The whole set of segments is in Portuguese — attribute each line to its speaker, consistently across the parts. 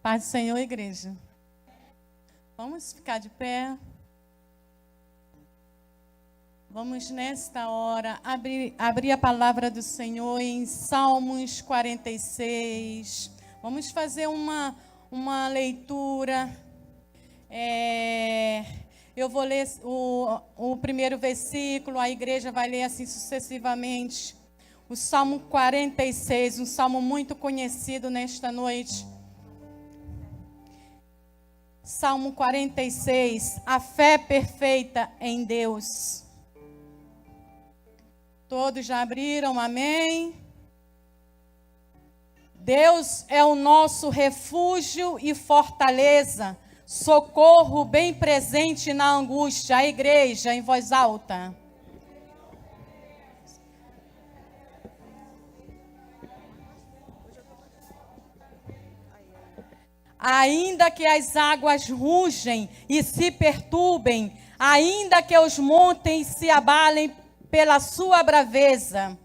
Speaker 1: Paz do Senhor, igreja. Vamos ficar de pé. Vamos, nesta hora, abrir a palavra do Senhor em Salmos 46. Vamos fazer uma leitura. Eu vou ler o primeiro versículo, a igreja vai ler assim sucessivamente. O Salmo 46, um salmo muito conhecido nesta noite. Salmo 46, a fé perfeita em Deus. Todos já abriram, amém? Deus é o nosso refúgio e fortaleza, socorro bem presente na angústia. A igreja em voz alta. Ainda que as águas rugem e se perturbem, ainda que os montes se abalem pela sua braveza.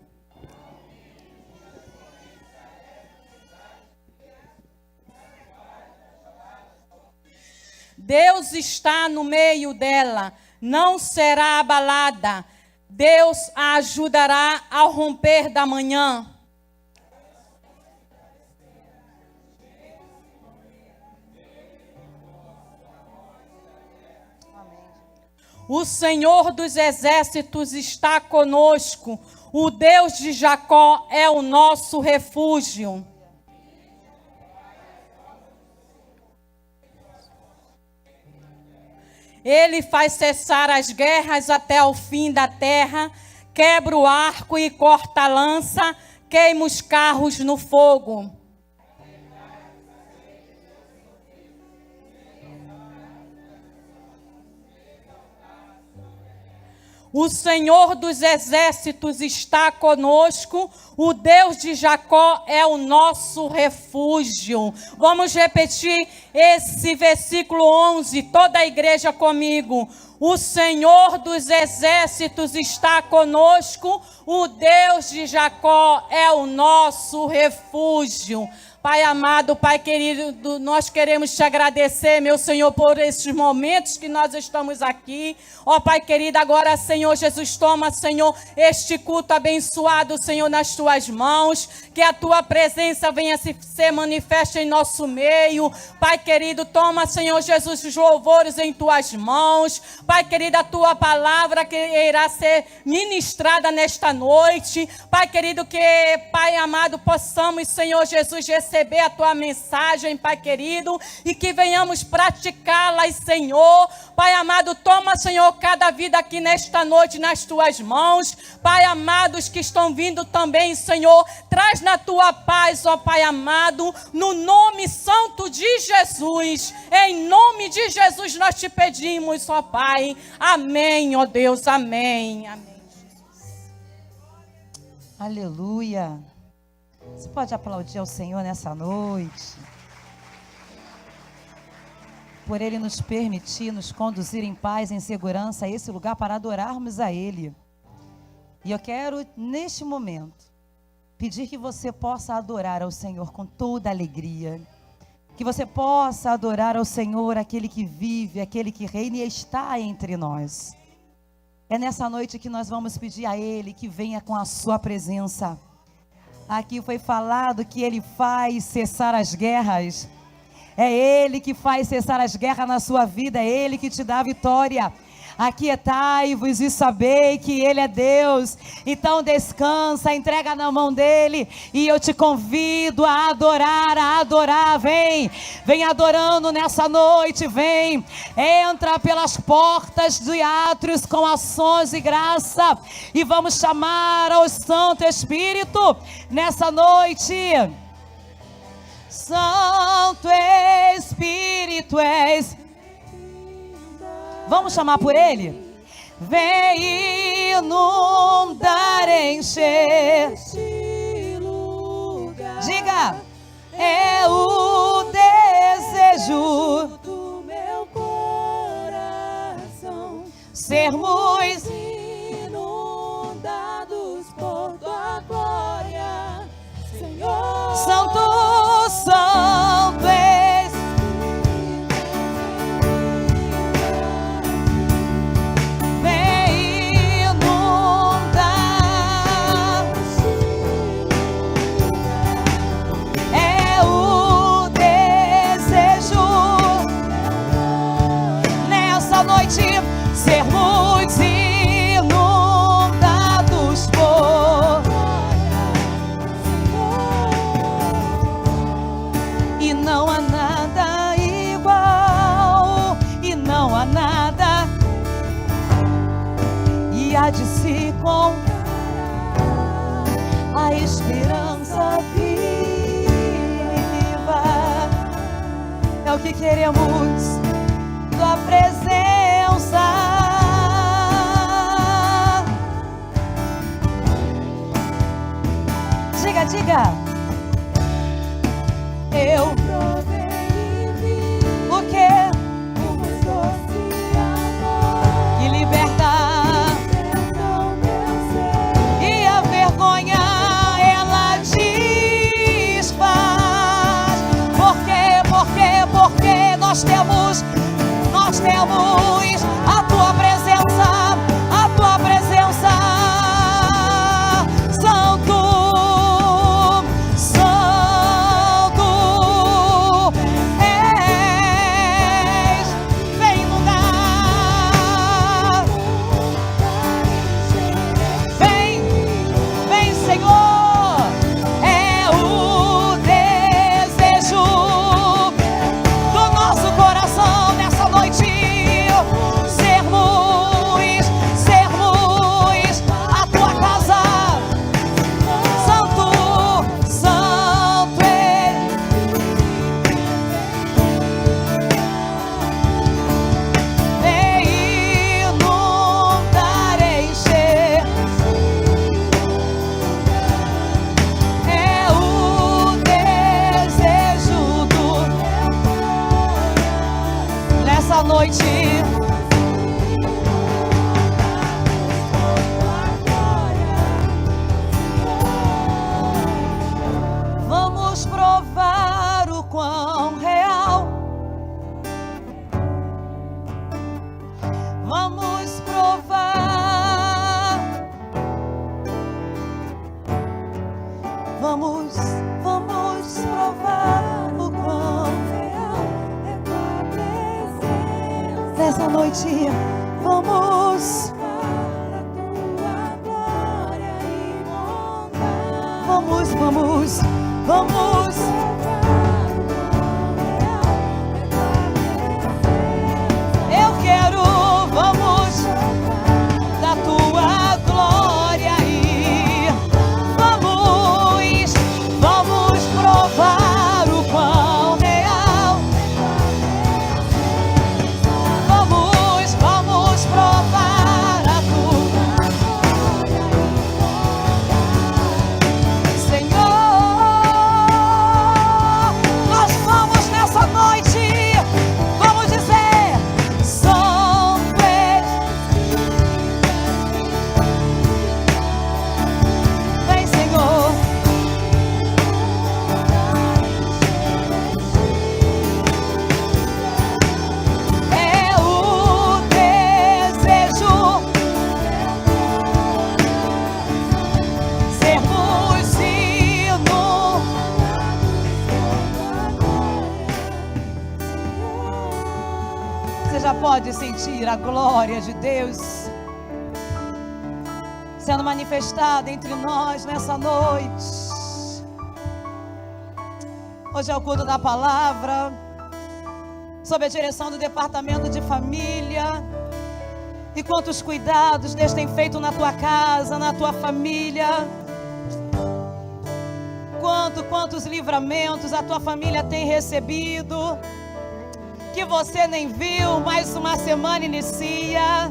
Speaker 1: Deus está no meio dela, não será abalada. Deus a ajudará ao romper da manhã. O Senhor dos exércitos está conosco. O Deus de Jacó é o nosso refúgio. Ele faz cessar as guerras até o fim da terra, quebra o arco e corta a lança, queima os carros no fogo. O Senhor dos exércitos está conosco, o Deus de Jacó é o nosso refúgio. Vamos repetir esse versículo 11, toda a igreja comigo. O Senhor dos exércitos está conosco, o Deus de Jacó é o nosso refúgio. Pai amado, Pai querido, nós queremos te agradecer, meu Senhor, por esses momentos que nós estamos aqui. Ó Pai querido, agora, Senhor Jesus, toma, Senhor, este culto abençoado, Senhor, nas tuas mãos. Que a tua presença venha se manifesta em nosso meio. Pai querido, toma, Senhor Jesus, os louvores em tuas mãos. Pai querido, a tua palavra que irá ser ministrada nesta noite. Pai querido, que, Pai amado, possamos, Senhor Jesus, receber a tua mensagem, Pai querido, e que venhamos praticá-las, Senhor. Pai amado, toma, Senhor, cada vida aqui nesta noite nas tuas mãos. Pai amado, os que estão vindo também, Senhor, traz na tua paz, ó Pai amado, no nome santo de Jesus. Em nome de Jesus nós te pedimos, ó Pai. Amém, ó Deus, amém. Amém, Jesus.
Speaker 2: Aleluia. Você pode aplaudir ao Senhor nessa noite, por Ele nos permitir, nos conduzir em paz, em segurança a esse lugar para adorarmos a Ele. E eu quero, neste momento, pedir que você possa adorar ao Senhor com toda alegria, que você possa adorar ao Senhor, aquele que vive, aquele que reina e está entre nós. É nessa noite que nós vamos pedir a Ele que venha com a sua presença. Aqui foi falado que Ele faz cessar as guerras. É Ele que faz cessar as guerras na sua vida. É Ele que te dá a vitória. Aquietai-vos e sabei que Ele é Deus. Então descansa, entrega na mão dEle. E eu te convido a adorar. Vem adorando nessa noite, vem. Entra pelas portas dos átrios com ações de graça. E vamos chamar ao Santo Espírito nessa noite. Santo Espírito és. Vamos chamar por Ele? Vem inundar, encher. Diga, é o desejo do meu coração sermos inundados por tua glória, Senhor. Santo, Santo Espírito. noite com a esperança viva. É o que queremos, tua presença. Diga, diga. Eu provei e vi o que? O mais doce amor que liberta meu ser, e a vergonha ela desfaz. Porque nós temos a tua presença, a tua presença. Vamos provar o quão real. Vamos provar. Vamos provar o quão real é tua presença. Nessa noite, vamos provar a tua glória e bondade. Vamos. Eu quero, vamos, da tua glória e vamos provar o quão real. Vamos provar a tua glória e Senhor. Nós vamos nessa noite, vamos dizer: Santo vem, Senhor. É o desejo sermos sino. Você já pode sentir a glória de Deus sendo manifestada entre nós nessa noite. Hoje é o culto da palavra, sob a direção do Departamento de Família. E quantos cuidados Deus tem feito na tua casa, na tua família. Quantos livramentos a tua família tem recebido, que você nem viu, mais uma semana inicia.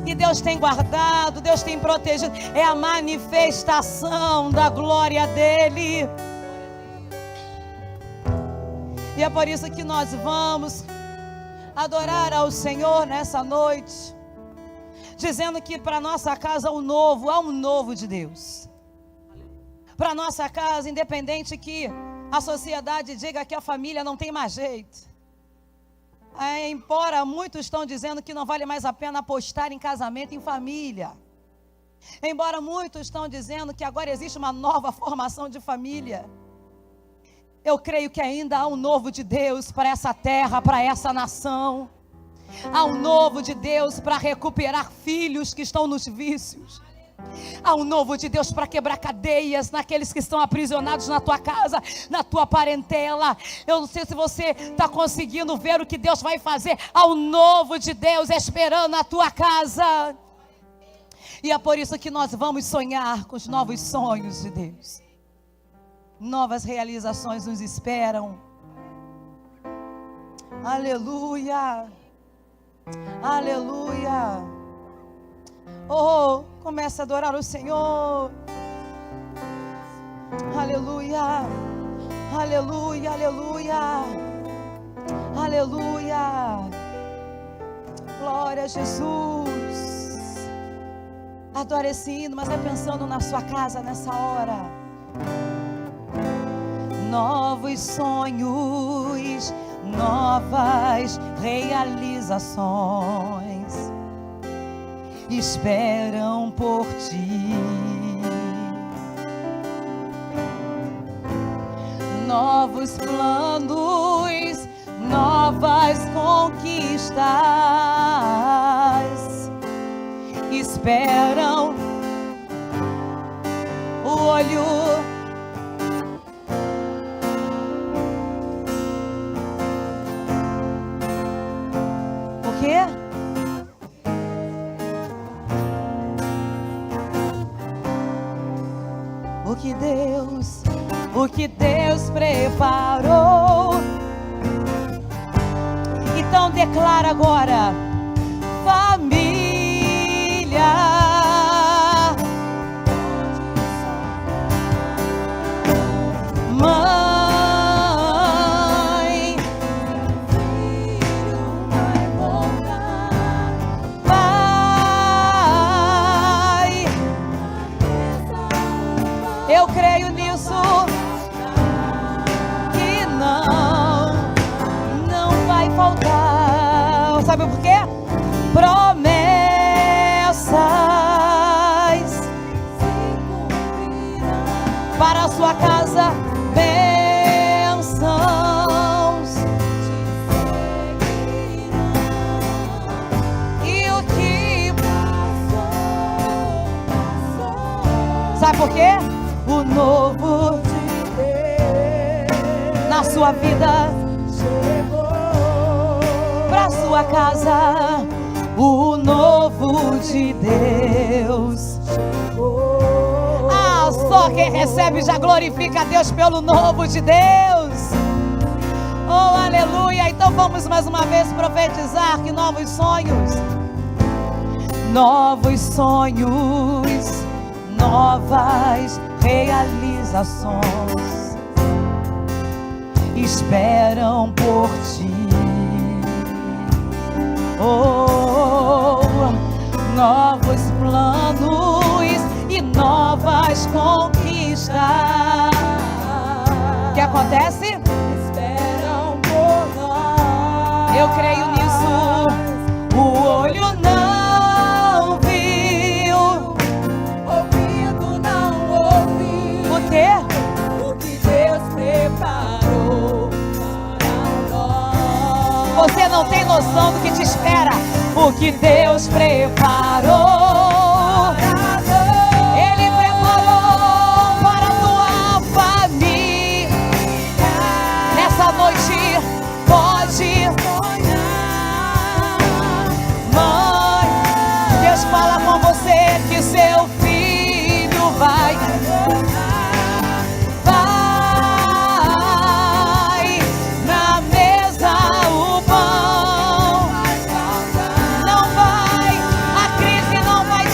Speaker 2: E Deus tem guardado, Deus tem protegido. É a manifestação da glória dEle. E é por isso que nós vamos adorar ao Senhor nessa noite, dizendo que para nossa casa há um novo de Deus. Para nossa casa, independente que a sociedade diga que a família não tem mais jeito. Embora muitos estão dizendo que não vale mais a pena apostar em casamento em família. Embora muitos estão dizendo que agora existe uma nova formação de família. Eu creio que ainda há um novo de Deus para essa terra, para essa nação. Há um novo de Deus para recuperar filhos que estão nos vícios. Há um novo de Deus para quebrar cadeias naqueles que estão aprisionados na tua casa, na tua parentela. Eu não sei se você está conseguindo ver o que Deus vai fazer. Há um novo de Deus esperando na tua casa. E é por isso que nós vamos sonhar com os novos sonhos de Deus. Novas realizações nos esperam. Aleluia. Aleluia. Oh, começa a adorar o Senhor. Aleluia. Aleluia, aleluia. Aleluia. Glória a Jesus. Adore esse hino, mas vai pensando na sua casa nessa hora. Novos sonhos, novas realizações esperam por ti. Novos planos, novas conquistas esperam o olho. O quê? O que Deus preparou. Então declara agora: família. Mãe, pai, eu creio nisso, que não vai faltar. Sabe por quê? Promessas para a sua casa, bênçãos. E o que sabe por quê? O novo de Deus na sua vida chegou, pra sua casa. O novo de Deus chegou. Ah, só quem recebe já glorifica a Deus pelo novo de Deus. Oh, aleluia. Então vamos mais uma vez profetizar que novos sonhos, novas realizações esperam por ti. Oh, novos planos e novas conquistas. O que acontece? Esperam por nós. Eu creio nisso. O olho não viu, ouvido não ouviu. O quê? O que Deus preparou para nós. Você não tem noção do que te espera. O que Deus preparou, Ele preparou para a tua família. Nessa noite pode sonhar. Mãe, Deus fala com você que seu filho vai na mesa o pão. Não vai, a crise não vai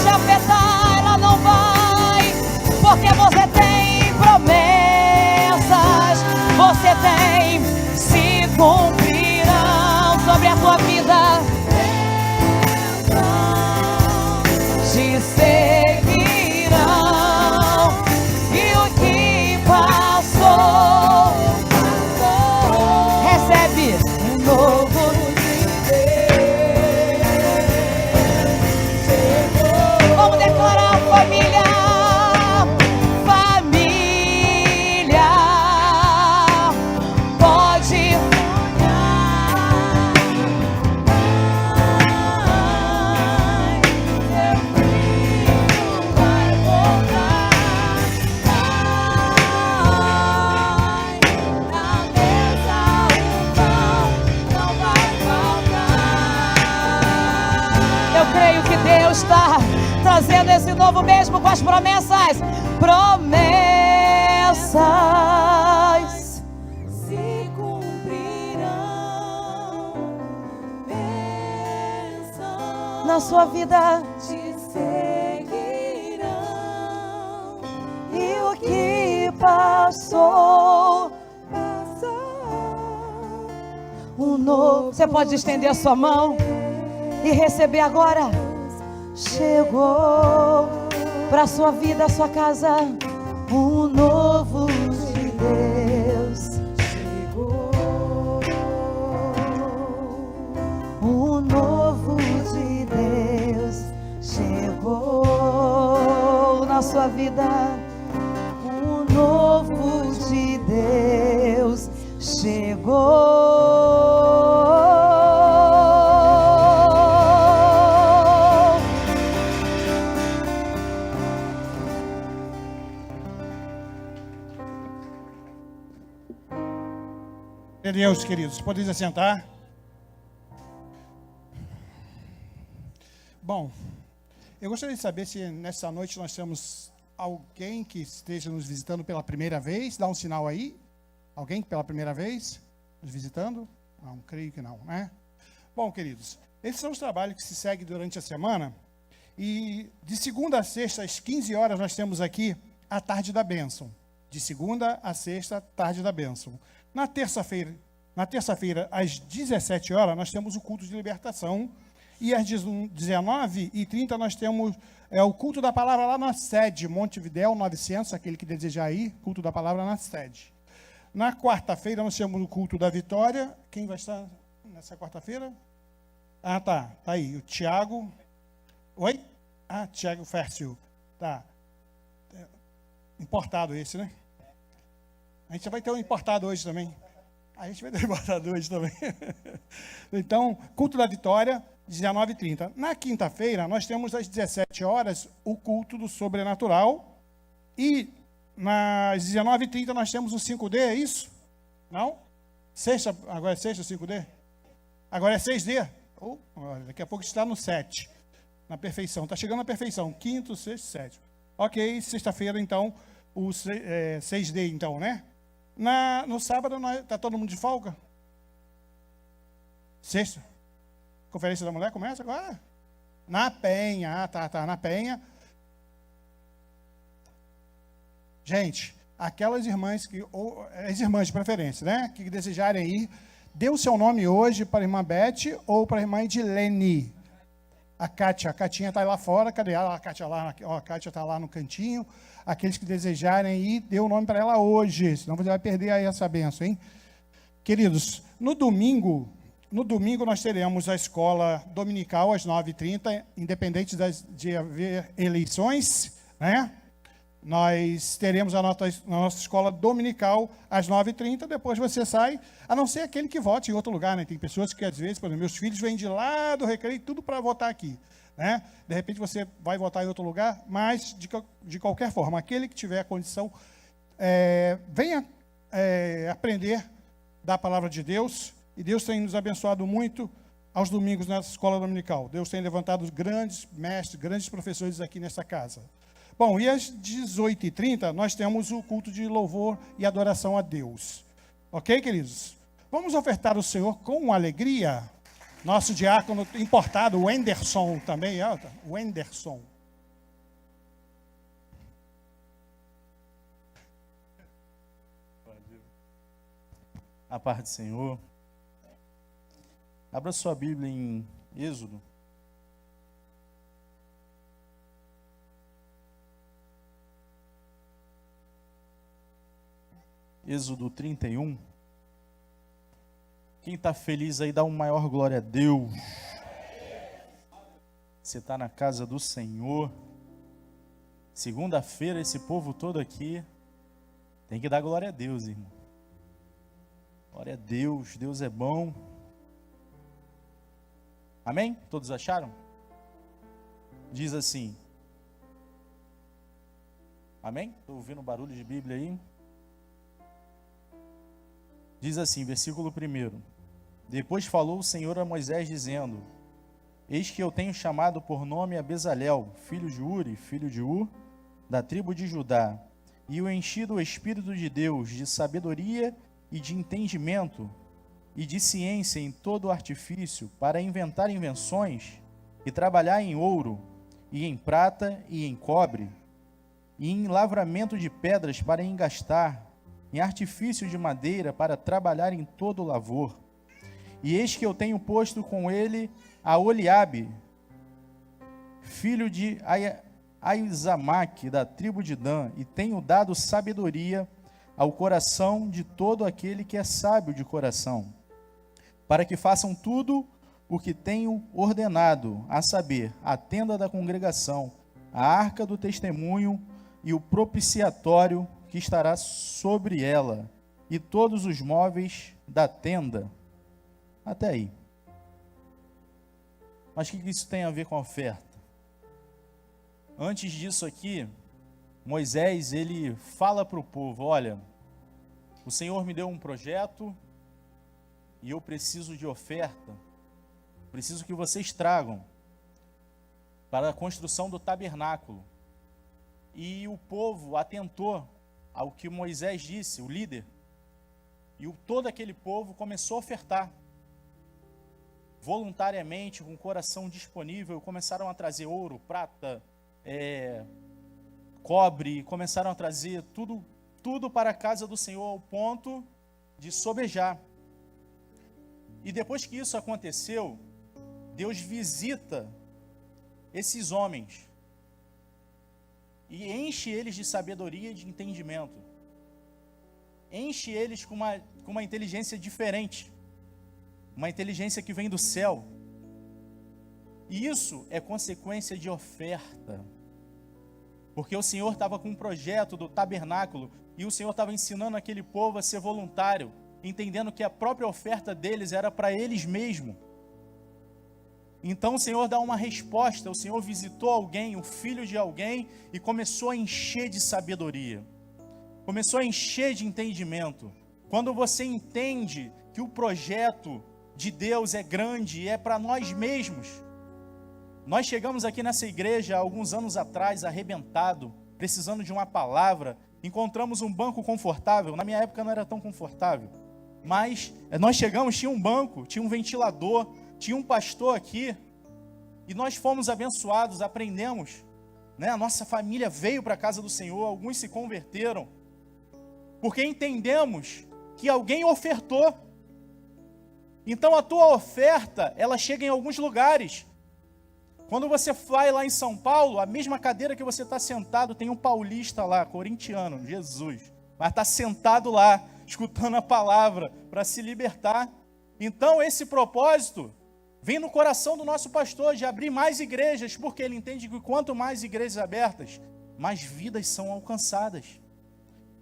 Speaker 2: esse novo mesmo com as promessas. Promessas
Speaker 1: se cumprirão. Bênçãos
Speaker 2: na sua vida.
Speaker 1: te seguirão.
Speaker 2: E o que passou, novo. Você pode estender a sua mão e receber agora. Chegou para a sua vida, a sua casa, um novo de Deus. Chegou um novo de Deus. Chegou na sua vida, um novo de Deus. Chegou.
Speaker 3: Deus, queridos, podem se assentar. Bom, eu gostaria de saber se nessa noite nós temos alguém que esteja nos visitando pela primeira vez. Dá um sinal aí. Alguém pela primeira vez nos visitando? Não, creio que não, né? Bom, queridos, esses são os trabalhos que se seguem durante a semana. E de segunda a sexta, às 15 horas, nós temos aqui a Tarde da Bênção. De segunda a sexta, Tarde da Bênção. Na terça-feira, às 17 horas, nós temos o culto de libertação. E às 19h30, nós temos o culto da palavra lá na sede, Montevidéu 900, aquele que desejar ir, culto da palavra na sede. Na quarta-feira, nós temos o culto da vitória. Quem vai estar nessa quarta-feira? Ah, tá aí, o Tiago. Oi? Ah, Tiago Fércio. Tá. Importado esse, né? A gente vai ter um importado hoje também. A gente vai ter um importado hoje também. Então, culto da vitória, 19h30. Na quinta-feira, nós temos às 17 horas o culto do sobrenatural. E nas 19h30 nós temos o 5D, é isso? Não? Sexta, agora é sexta, 5D? Agora é 6D? Daqui a pouco está no 7. Na perfeição. Está chegando na perfeição. Quinto, sexto, sétimo. Ok, sexta-feira, então, o 6D, então, né? No sábado, está todo mundo de folga? Sexta? Conferência da Mulher começa agora? Na Penha. Tá, na Penha. Gente, aquelas irmãs, as irmãs de preferência, né? Que desejarem ir, dê o seu nome hoje para a irmã Beth ou para a irmã Edilene. A Catinha está lá fora. Cadê ela? A Cátia está lá no cantinho. Aqueles que desejarem ir, dê o nome para ela hoje, senão você vai perder aí essa bênção, hein? Queridos, no domingo nós teremos a escola dominical às 9h30, independente de haver eleições, né? Nós teremos a nossa escola dominical às 9h30, depois você sai, a não ser aquele que vote em outro lugar, né? Tem pessoas que, às vezes, por exemplo, meus filhos vêm de lá do Recreio, tudo para votar aqui, né? De repente você vai votar em outro lugar, mas, de qualquer forma, aquele que tiver a condição, venha aprender da palavra de Deus, e Deus tem nos abençoado muito aos domingos nessa escola dominical. Deus tem levantado grandes mestres, grandes professores aqui nessa casa. Bom, e às 18h30 nós temos o culto de louvor e adoração a Deus. Ok, queridos? Vamos ofertar o Senhor com alegria. Nosso diácono importado, o Enderson, também, o Enderson.
Speaker 4: A paz do Senhor. Abra sua Bíblia em Êxodo. Êxodo 31. Quem está feliz aí, dá uma maior glória a Deus. Você está na casa do Senhor. Segunda-feira, esse povo todo aqui tem que dar glória a Deus, irmão. Glória a Deus, Deus é bom. Amém? Todos acharam? Diz assim. Amém? Estou ouvindo barulho de Bíblia aí. Diz assim, versículo 1. Depois falou o Senhor a Moisés, dizendo: eis que eu tenho chamado por nome a Bezalel, filho de Uri, filho de Ur, da tribo de Judá, e o enchi do Espírito de Deus, de sabedoria e de entendimento, e de ciência em todo o artifício, para inventar invenções, e trabalhar em ouro, e em prata, e em cobre, e em lavramento de pedras para engastar, em artifício de madeira para trabalhar em todo o lavor. E eis que eu tenho posto com ele a Oliabe, filho de Aizamaque, da tribo de Dan, e tenho dado sabedoria ao coração de todo aquele que é sábio de coração, para que façam tudo o que tenho ordenado, a saber, a tenda da congregação, a arca do testemunho e o propiciatório que estará sobre ela, e todos os móveis da tenda. Até aí. Mas o que isso tem a ver com a oferta? Antes disso aqui, Moisés, ele fala para o povo, olha, o Senhor me deu um projeto e eu preciso de oferta, preciso que vocês tragam para a construção do tabernáculo. E o povo atentou ao que Moisés disse, o líder, e todo aquele povo começou a ofertar. Voluntariamente, com o coração disponível, começaram a trazer ouro, prata, cobre, começaram a trazer tudo para a casa do Senhor, ao ponto de sobejar. E depois que isso aconteceu, Deus visita esses homens e enche eles de sabedoria e de entendimento. Enche eles com uma inteligência diferente, uma inteligência que vem do céu. E isso é consequência de oferta. Porque o Senhor estava com um projeto do tabernáculo e o Senhor estava ensinando aquele povo a ser voluntário, entendendo que a própria oferta deles era para eles mesmos. Então o Senhor dá uma resposta, o Senhor visitou alguém, o filho de alguém, e começou a encher de sabedoria, começou a encher de entendimento. Quando você entende que o projeto de Deus é grande e é para nós mesmos. Nós chegamos aqui nessa igreja há alguns anos atrás, arrebentado, precisando de uma palavra, encontramos um banco confortável, na minha época não era tão confortável, mas nós chegamos, tinha um banco, tinha um ventilador, tinha um pastor aqui, e nós fomos abençoados, aprendemos, né? A nossa família veio para a casa do Senhor, alguns se converteram, porque entendemos que alguém ofertou. Então a tua oferta, ela chega em alguns lugares. Quando você vai lá em São Paulo, a mesma cadeira que você está sentado, tem um paulista lá, corintiano, Jesus, mas está sentado lá, escutando a palavra, para se libertar. Então esse propósito vem no coração do nosso pastor, de abrir mais igrejas, porque ele entende que quanto mais igrejas abertas, mais vidas são alcançadas.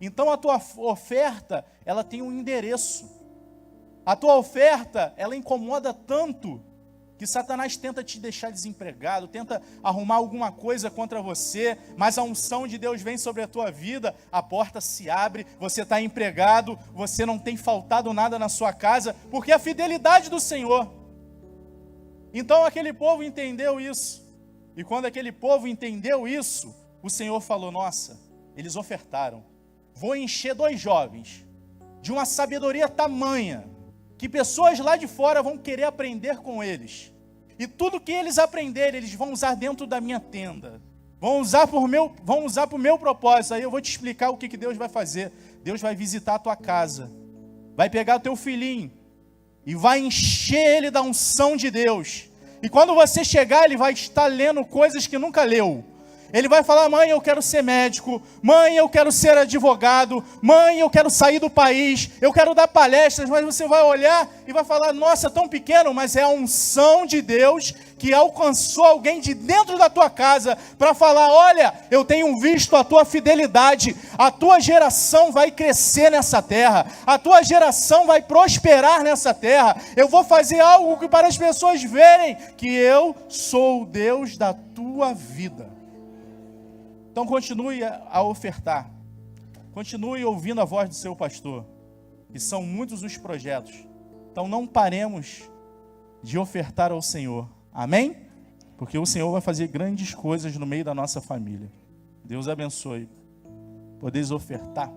Speaker 4: Então a tua oferta, ela tem um endereço. A tua oferta, ela incomoda tanto que Satanás tenta te deixar desempregado, tenta arrumar alguma coisa contra você, mas a unção de Deus vem sobre a tua vida, a porta se abre, você está empregado, você não tem faltado nada na sua casa, porque é a fidelidade do Senhor. Então aquele povo entendeu isso, e quando aquele povo entendeu isso, o Senhor falou, nossa, eles ofertaram, vou encher 2 jovens, de uma sabedoria tamanha, que pessoas lá de fora vão querer aprender com eles. E tudo que eles aprenderem, eles vão usar dentro da minha tenda. Vão usar para o meu propósito. Aí eu vou te explicar o que Deus vai fazer. Deus vai visitar a tua casa. Vai pegar o teu filhinho e vai encher ele da unção de Deus. E quando você chegar, ele vai estar lendo coisas que nunca leu. Ele vai falar, mãe, eu quero ser médico, mãe, eu quero ser advogado, mãe, eu quero sair do país, eu quero dar palestras, mas você vai olhar e vai falar, nossa, tão pequeno, mas é a unção de Deus que alcançou alguém de dentro da tua casa para falar, olha, eu tenho visto a tua fidelidade, a tua geração vai crescer nessa terra, a tua geração vai prosperar nessa terra, eu vou fazer algo que para as pessoas verem que eu sou o Deus da tua vida. Então continue a ofertar, continue ouvindo a voz do seu pastor, que são muitos os projetos. Então não paremos de ofertar ao Senhor. Amém? Porque o Senhor vai fazer grandes coisas no meio da nossa família. Deus abençoe. Podeis ofertar.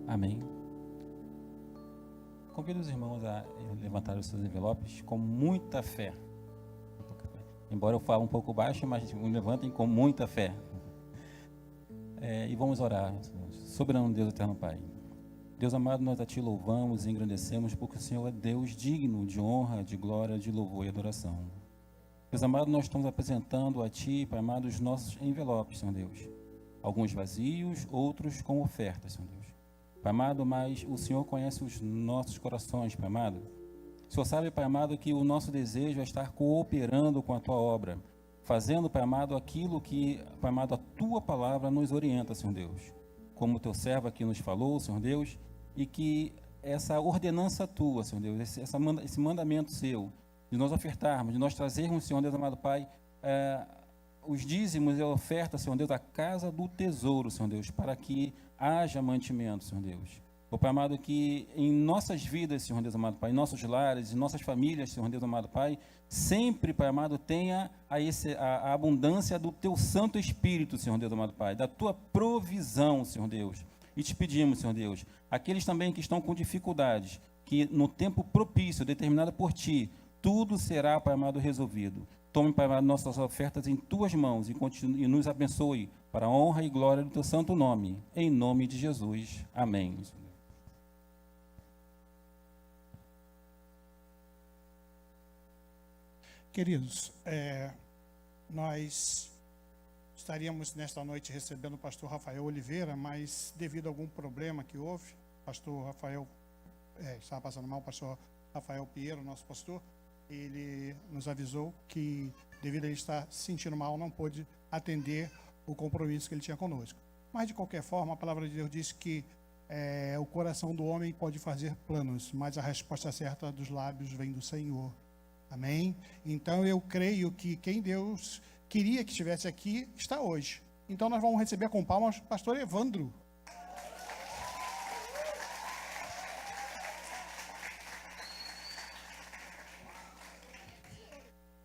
Speaker 5: Amém. Convido os irmãos a levantar os seus envelopes com muita fé. Embora eu fale um pouco baixo, mas levantem com muita fé. E vamos orar. Soberano Deus, eterno Pai. Deus amado, nós a Ti louvamos e engrandecemos, porque o Senhor é Deus digno de honra, de glória, de louvor e adoração. Deus amado, nós estamos apresentando a Ti, Pai amado, os nossos envelopes, Senhor Deus. Alguns vazios, outros com ofertas, Senhor Deus. Pai amado, mas o Senhor conhece os nossos corações, Pai amado. O Senhor sabe, Pai amado, que o nosso desejo é estar cooperando com a Tua obra, fazendo, Pai amado, aquilo que, Pai amado, a Tua palavra nos orienta, Senhor Deus. Como o Teu servo aqui nos falou, Senhor Deus, e que essa ordenança Tua, Senhor Deus, esse mandamento Seu, de nós ofertarmos, de nós trazermos, Senhor Deus, amado Pai, os dízimos e a oferta, Senhor Deus, da casa do tesouro, Senhor Deus, para que haja mantimento, Senhor Deus. Ó Pai amado, que em nossas vidas, Senhor Deus amado Pai, em nossos lares, em nossas famílias, Senhor Deus amado Pai, sempre, Pai amado, tenha a abundância do Teu Santo Espírito, Senhor Deus amado Pai, da Tua provisão, Senhor Deus. E te pedimos, Senhor Deus, aqueles também que estão com dificuldades, que no tempo propício, determinado por Ti, tudo será, Pai amado, resolvido. Tome, Pai amado, nossas ofertas em Tuas mãos e nos abençoe para a honra e glória do Teu santo nome. Em nome de Jesus. Amém.
Speaker 3: Queridos, nós estaríamos nesta noite recebendo o pastor Rafael Oliveira, mas devido a algum problema que houve, o pastor Rafael estava passando mal, o pastor Rafael Pinheiro, nosso pastor, ele nos avisou que devido a ele estar se sentindo mal, não pôde atender o compromisso que ele tinha conosco. Mas, de qualquer forma, a palavra de Deus diz que o coração do homem pode fazer planos, mas a resposta certa dos lábios vem do Senhor. Amém? Então, eu creio que quem Deus queria que estivesse aqui, está hoje. Então, nós vamos receber com palmas o pastor Evandro.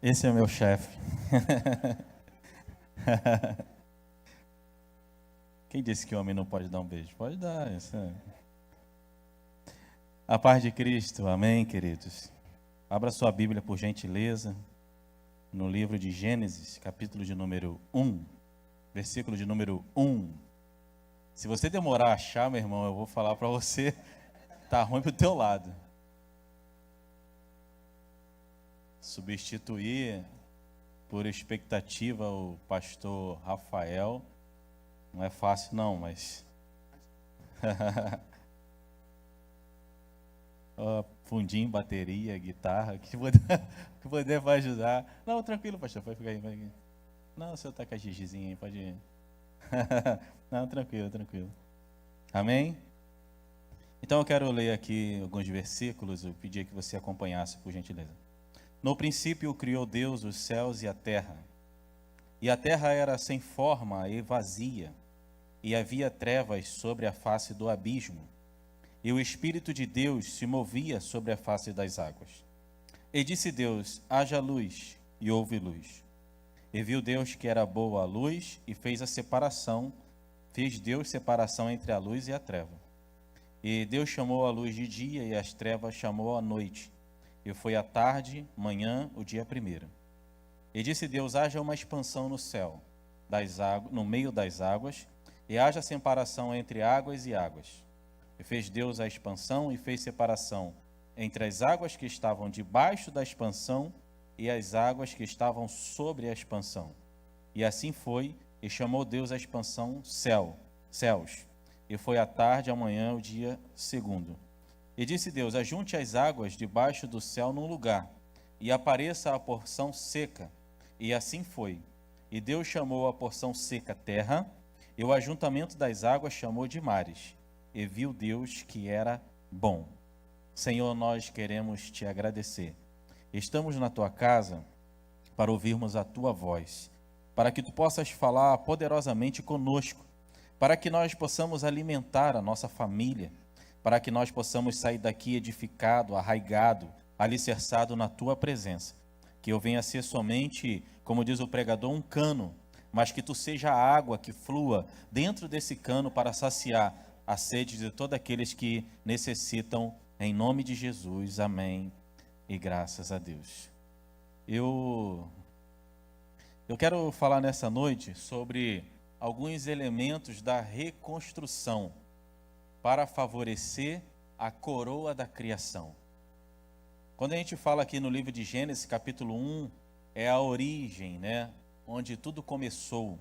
Speaker 5: Esse é o meu chefe. Quem disse que o homem não pode dar um beijo? Pode dar. Isso é. A paz de Cristo, amém, queridos. Abra sua Bíblia, por gentileza, no livro de Gênesis, capítulo de número 1, versículo de número 1. Se você demorar a achar, meu irmão, eu vou falar para você, tá ruim pro teu lado. Substituir por expectativa o pastor Rafael não é fácil não, mas fundinho, bateria, guitarra, que puder vai ajudar. Não, tranquilo, pastor, pode ficar aí. Não, o senhor tá com a gigizinha aí, pode ir. Não, tranquilo. Amém? Então eu quero ler aqui alguns versículos, eu pedi que você acompanhasse, por gentileza. No princípio criou Deus os céus e a terra era sem forma e vazia, e havia trevas sobre a face do abismo, e o Espírito de Deus se movia sobre a face das águas. E disse Deus, haja luz, e houve luz. E viu Deus que era boa a luz, e fez Deus separação entre a luz e a treva. E Deus chamou a luz de dia, e as trevas chamou a noite. E foi a tarde, manhã, o dia primeiro. E disse Deus, haja uma expansão no céu, no meio das águas, e haja separação entre águas e águas. E fez Deus a expansão e fez separação entre as águas que estavam debaixo da expansão e as águas que estavam sobre a expansão. E assim foi, e chamou Deus a expansão céus. E foi a tarde, amanhã, o dia segundo. E disse Deus, ajunte as águas debaixo do céu num lugar, e apareça a porção seca. E assim foi. E Deus chamou a porção seca terra, e o ajuntamento das águas chamou de mares. E viu Deus que era bom. Senhor, nós queremos te agradecer. Estamos na tua casa para ouvirmos a tua voz, para que tu possas falar poderosamente conosco, para que nós possamos alimentar a nossa família, para que nós possamos sair daqui edificado, arraigado, alicerçado na tua presença. Que eu venha ser somente, como diz o pregador, um cano, mas que tu seja a água que flua dentro desse cano para saciar a sede de todos aqueles que necessitam, em nome de Jesus. Amém. E graças a Deus. Eu quero falar nessa noite sobre alguns elementos da reconstrução para favorecer a coroa da criação. Quando a gente fala aqui no livro de Gênesis, capítulo 1, é a origem, né? Onde tudo começou.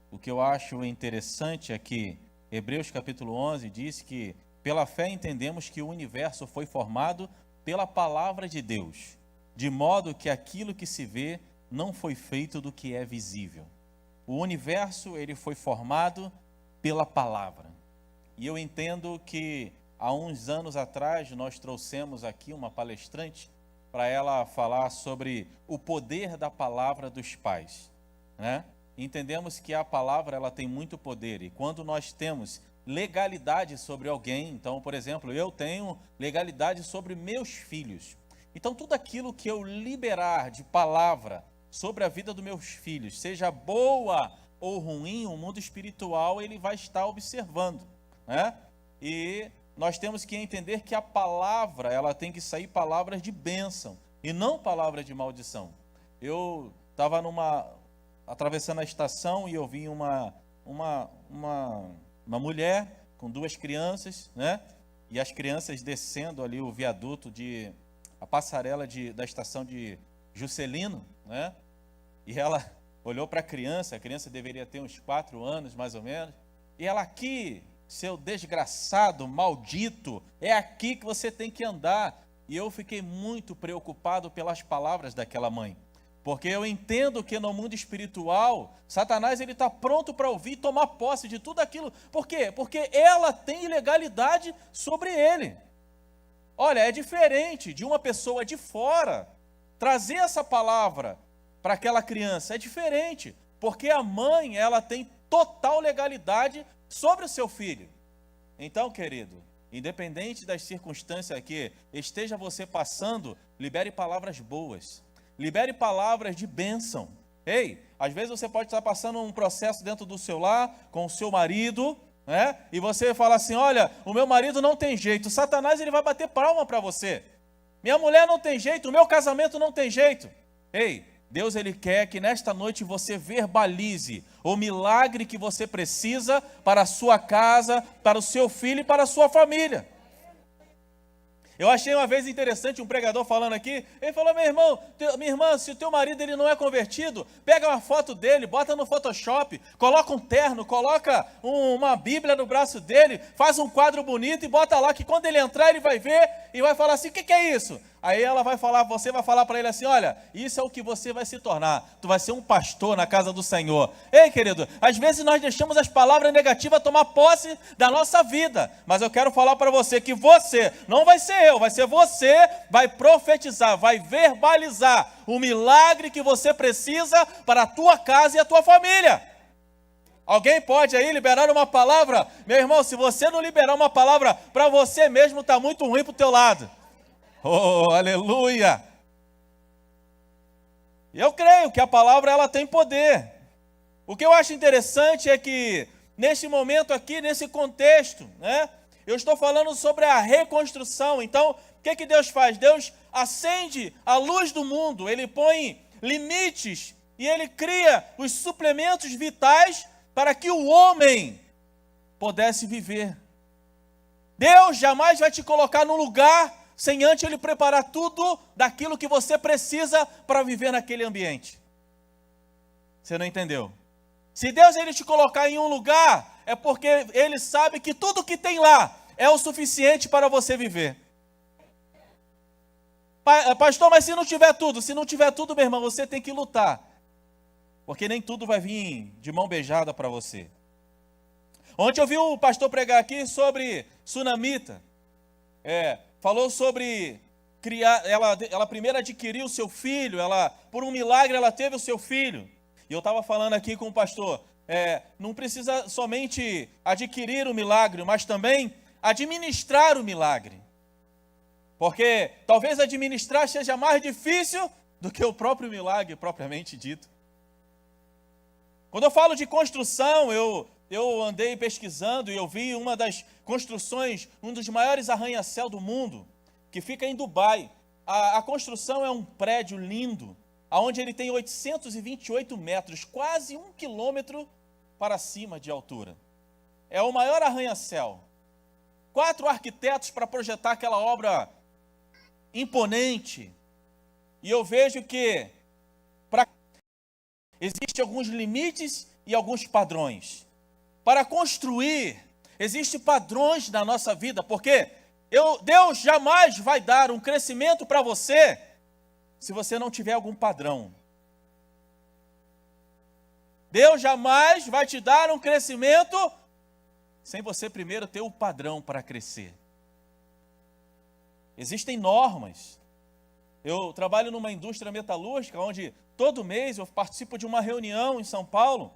Speaker 5: O que eu acho interessante é que Hebreus capítulo 11 diz que pela fé entendemos que o universo foi formado pela palavra de Deus, de modo que aquilo que se vê não foi feito do que é visível. O universo, ele foi formado pela palavra. E eu entendo que há uns anos atrás nós trouxemos aqui uma palestrante para ela falar sobre o poder da palavra dos pais, né? Entendemos que a palavra ela tem muito poder, e quando nós temos legalidade sobre alguém, então, por exemplo, eu tenho legalidade sobre meus filhos. Então, tudo aquilo que eu liberar de palavra sobre a vida dos meus filhos, seja boa ou ruim, o mundo espiritual ele vai estar observando, né? E nós temos que entender que a palavra, ela tem que sair palavras de bênção e não palavras de maldição. Eu estava atravessando a estação e eu vi uma mulher com duas crianças, né? E as crianças descendo ali o viaduto a passarela da estação de Juscelino, né? E ela olhou para a criança deveria ter uns 4 anos mais ou menos, e ela, aqui, seu desgraçado, maldito, é aqui que você tem que andar. E eu fiquei muito preocupado pelas palavras daquela mãe,
Speaker 4: Porque eu entendo que no mundo espiritual, Satanás ele está pronto para ouvir e tomar posse de tudo aquilo. Por quê? Porque ela tem ilegalidade sobre ele. Olha, é diferente de uma pessoa de fora trazer essa palavra para aquela criança. É diferente, porque a mãe ela tem total legalidade sobre o seu filho. Então, querido, independente das circunstâncias que esteja você passando, libere palavras boas. Libere palavras de bênção. Ei, às vezes você pode estar passando um processo dentro do seu lar, com o seu marido, né? E você fala assim, olha, o meu marido não tem jeito. Satanás ele vai bater palma para você. Minha mulher não tem jeito, o meu casamento não tem jeito. Ei, Deus ele quer que nesta noite você verbalize o milagre que você precisa para a sua casa, para o seu filho e para a sua família. Eu achei uma vez interessante um pregador falando aqui, ele falou, meu irmão, minha irmã, se o teu marido ele não é convertido, pega uma foto dele, bota no Photoshop, coloca um terno, coloca uma Bíblia no braço dele, faz um quadro bonito e bota lá, que quando ele entrar ele vai ver e vai falar assim, o que é isso? Aí ela vai falar, você vai falar para ele assim, olha, isso é o que você vai se tornar, tu vai ser um pastor na casa do Senhor. Ei, querido, às vezes nós deixamos as palavras negativas tomar posse da nossa vida, mas eu quero falar para você que você, não vai ser eu, vai ser você, vai profetizar, vai verbalizar o milagre que você precisa para a tua casa e a tua família. Alguém pode aí liberar uma palavra? Meu irmão, se você não liberar uma palavra para você mesmo, está muito ruim para o teu lado. Oh, aleluia! Eu creio que a palavra ela tem poder. O que eu acho interessante é que, nesse momento aqui, nesse contexto, né, eu estou falando sobre a reconstrução. Então, o que Deus faz? Deus acende a luz do mundo, Ele põe limites e Ele cria os suplementos vitais para que o homem pudesse viver. Deus jamais vai te colocar num lugar sem antes Ele preparar tudo daquilo que você precisa para viver naquele ambiente. Você não entendeu? Se Deus Ele te colocar em um lugar, é porque Ele sabe que tudo que tem lá é o suficiente para você viver. Pastor, mas se não tiver tudo, meu irmão, você tem que lutar. Porque nem tudo vai vir de mão beijada para você. Ontem eu vi o pastor pregar aqui sobre Sunamita. Falou sobre criar, ela primeiro adquiriu o seu filho, por um milagre ela teve o seu filho. E eu estava falando aqui com o pastor, não precisa somente adquirir o milagre, mas também administrar o milagre. Porque talvez administrar seja mais difícil do que o próprio milagre propriamente dito. Quando eu falo de construção, eu andei pesquisando e eu vi uma das construções, um dos maiores arranha-céu do mundo, que fica em Dubai. A construção é um prédio lindo, onde ele tem 828 metros, quase 1 quilômetro para cima de altura. É o maior arranha-céu. 4 arquitetos para projetar aquela obra imponente. E eu vejo que existem alguns limites e alguns padrões. Para construir, existem padrões na nossa vida, porque Deus jamais vai dar um crescimento para você se você não tiver algum padrão. Deus jamais vai te dar um crescimento sem você primeiro ter o padrão para crescer. Existem normas. Eu trabalho numa indústria metalúrgica, onde todo mês eu participo de uma reunião em São Paulo,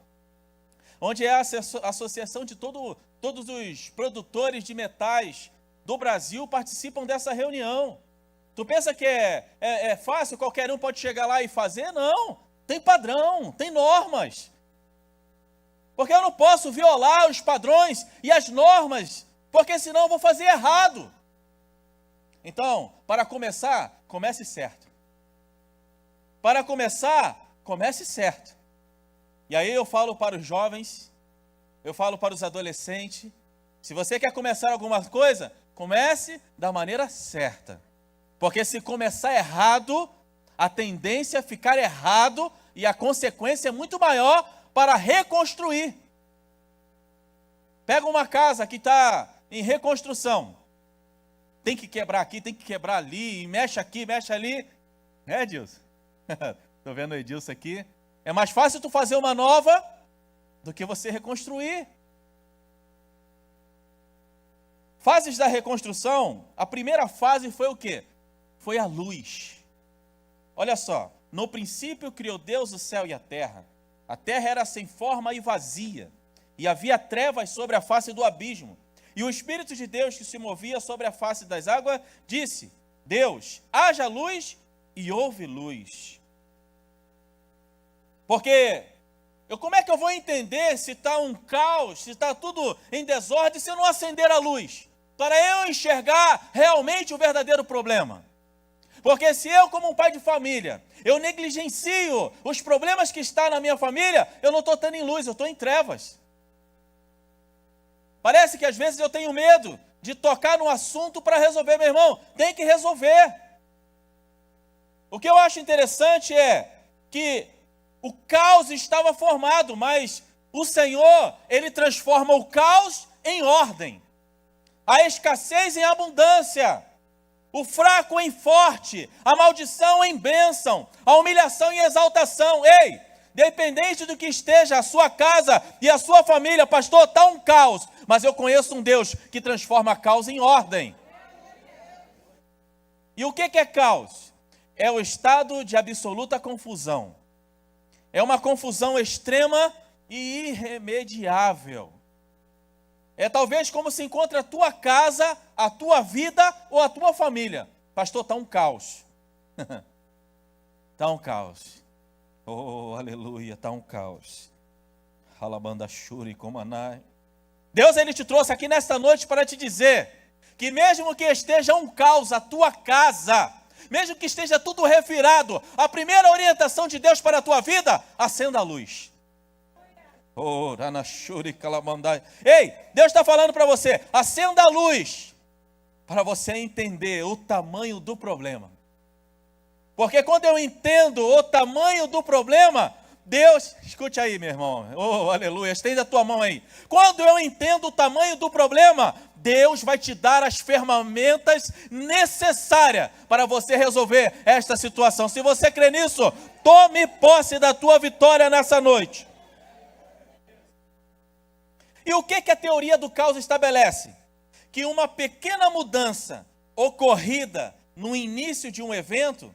Speaker 4: onde é a associação de todos os produtores de metais do Brasil participam dessa reunião. Tu pensa que é fácil, qualquer um pode chegar lá e fazer? Não, tem padrão, tem normas. Porque eu não posso violar os padrões e as normas, porque senão eu vou fazer errado. Então, para começar, comece certo. Para começar, comece certo. E aí eu falo para os jovens, eu falo para os adolescentes, se você quer começar alguma coisa, comece da maneira certa. Porque se começar errado, a tendência é ficar errado e a consequência é muito maior para reconstruir. Pega uma casa que está em reconstrução. Tem que quebrar aqui, tem que quebrar ali, e mexe aqui, mexe ali. Deus? Estou vendo o Edilson aqui. É mais fácil tu fazer uma nova do que você reconstruir. Fases da reconstrução, a primeira fase foi o quê? Foi a luz. Olha só, no princípio criou Deus o céu e a terra. A terra era sem forma e vazia, e havia trevas sobre a face do abismo. E o Espírito de Deus que se movia sobre a face das águas disse: Deus, haja luz, e houve luz. Porque como é que eu vou entender se está um caos, se está tudo em desordem, se eu não acender a luz? Para eu enxergar realmente o verdadeiro problema. Porque se eu, como um pai de família, eu negligencio os problemas que estão na minha família, eu não estou tendo em luz, eu estou em trevas. Parece que às vezes eu tenho medo de tocar no assunto para resolver, meu irmão. Tem que resolver. O que eu acho interessante é que o caos estava formado, mas o Senhor, Ele transforma o caos em ordem. A escassez em abundância, o fraco em forte, a maldição em bênção, a humilhação em exaltação. Ei, dependente do que esteja a sua casa e a sua família, pastor, está um caos, mas eu conheço um Deus que transforma caos em ordem. E o que é caos? É o estado de absoluta confusão. É uma confusão extrema e irremediável. É talvez como se encontra a tua casa, a tua vida ou a tua família. Pastor, está um caos. Está um caos. Oh, aleluia, está um caos. Halabanda Shuri Komanai. Deus, Ele te trouxe aqui nesta noite para te dizer que mesmo que esteja um caos a tua casa, mesmo que esteja tudo revirado, a primeira orientação de Deus para a tua vida, acenda a luz. Oh, Ranashuri Kalamandai. Ei, Deus está falando para você, acenda a luz, para você entender o tamanho do problema. Porque quando eu entendo o tamanho do problema, Deus, escute aí, meu irmão, oh, aleluia, estende a tua mão aí. Quando eu entendo o tamanho do problema, Deus vai te dar as ferramentas necessárias para você resolver esta situação. Se você crê nisso, tome posse da tua vitória nessa noite. E o que a teoria do caos estabelece? Que uma pequena mudança ocorrida no início de um evento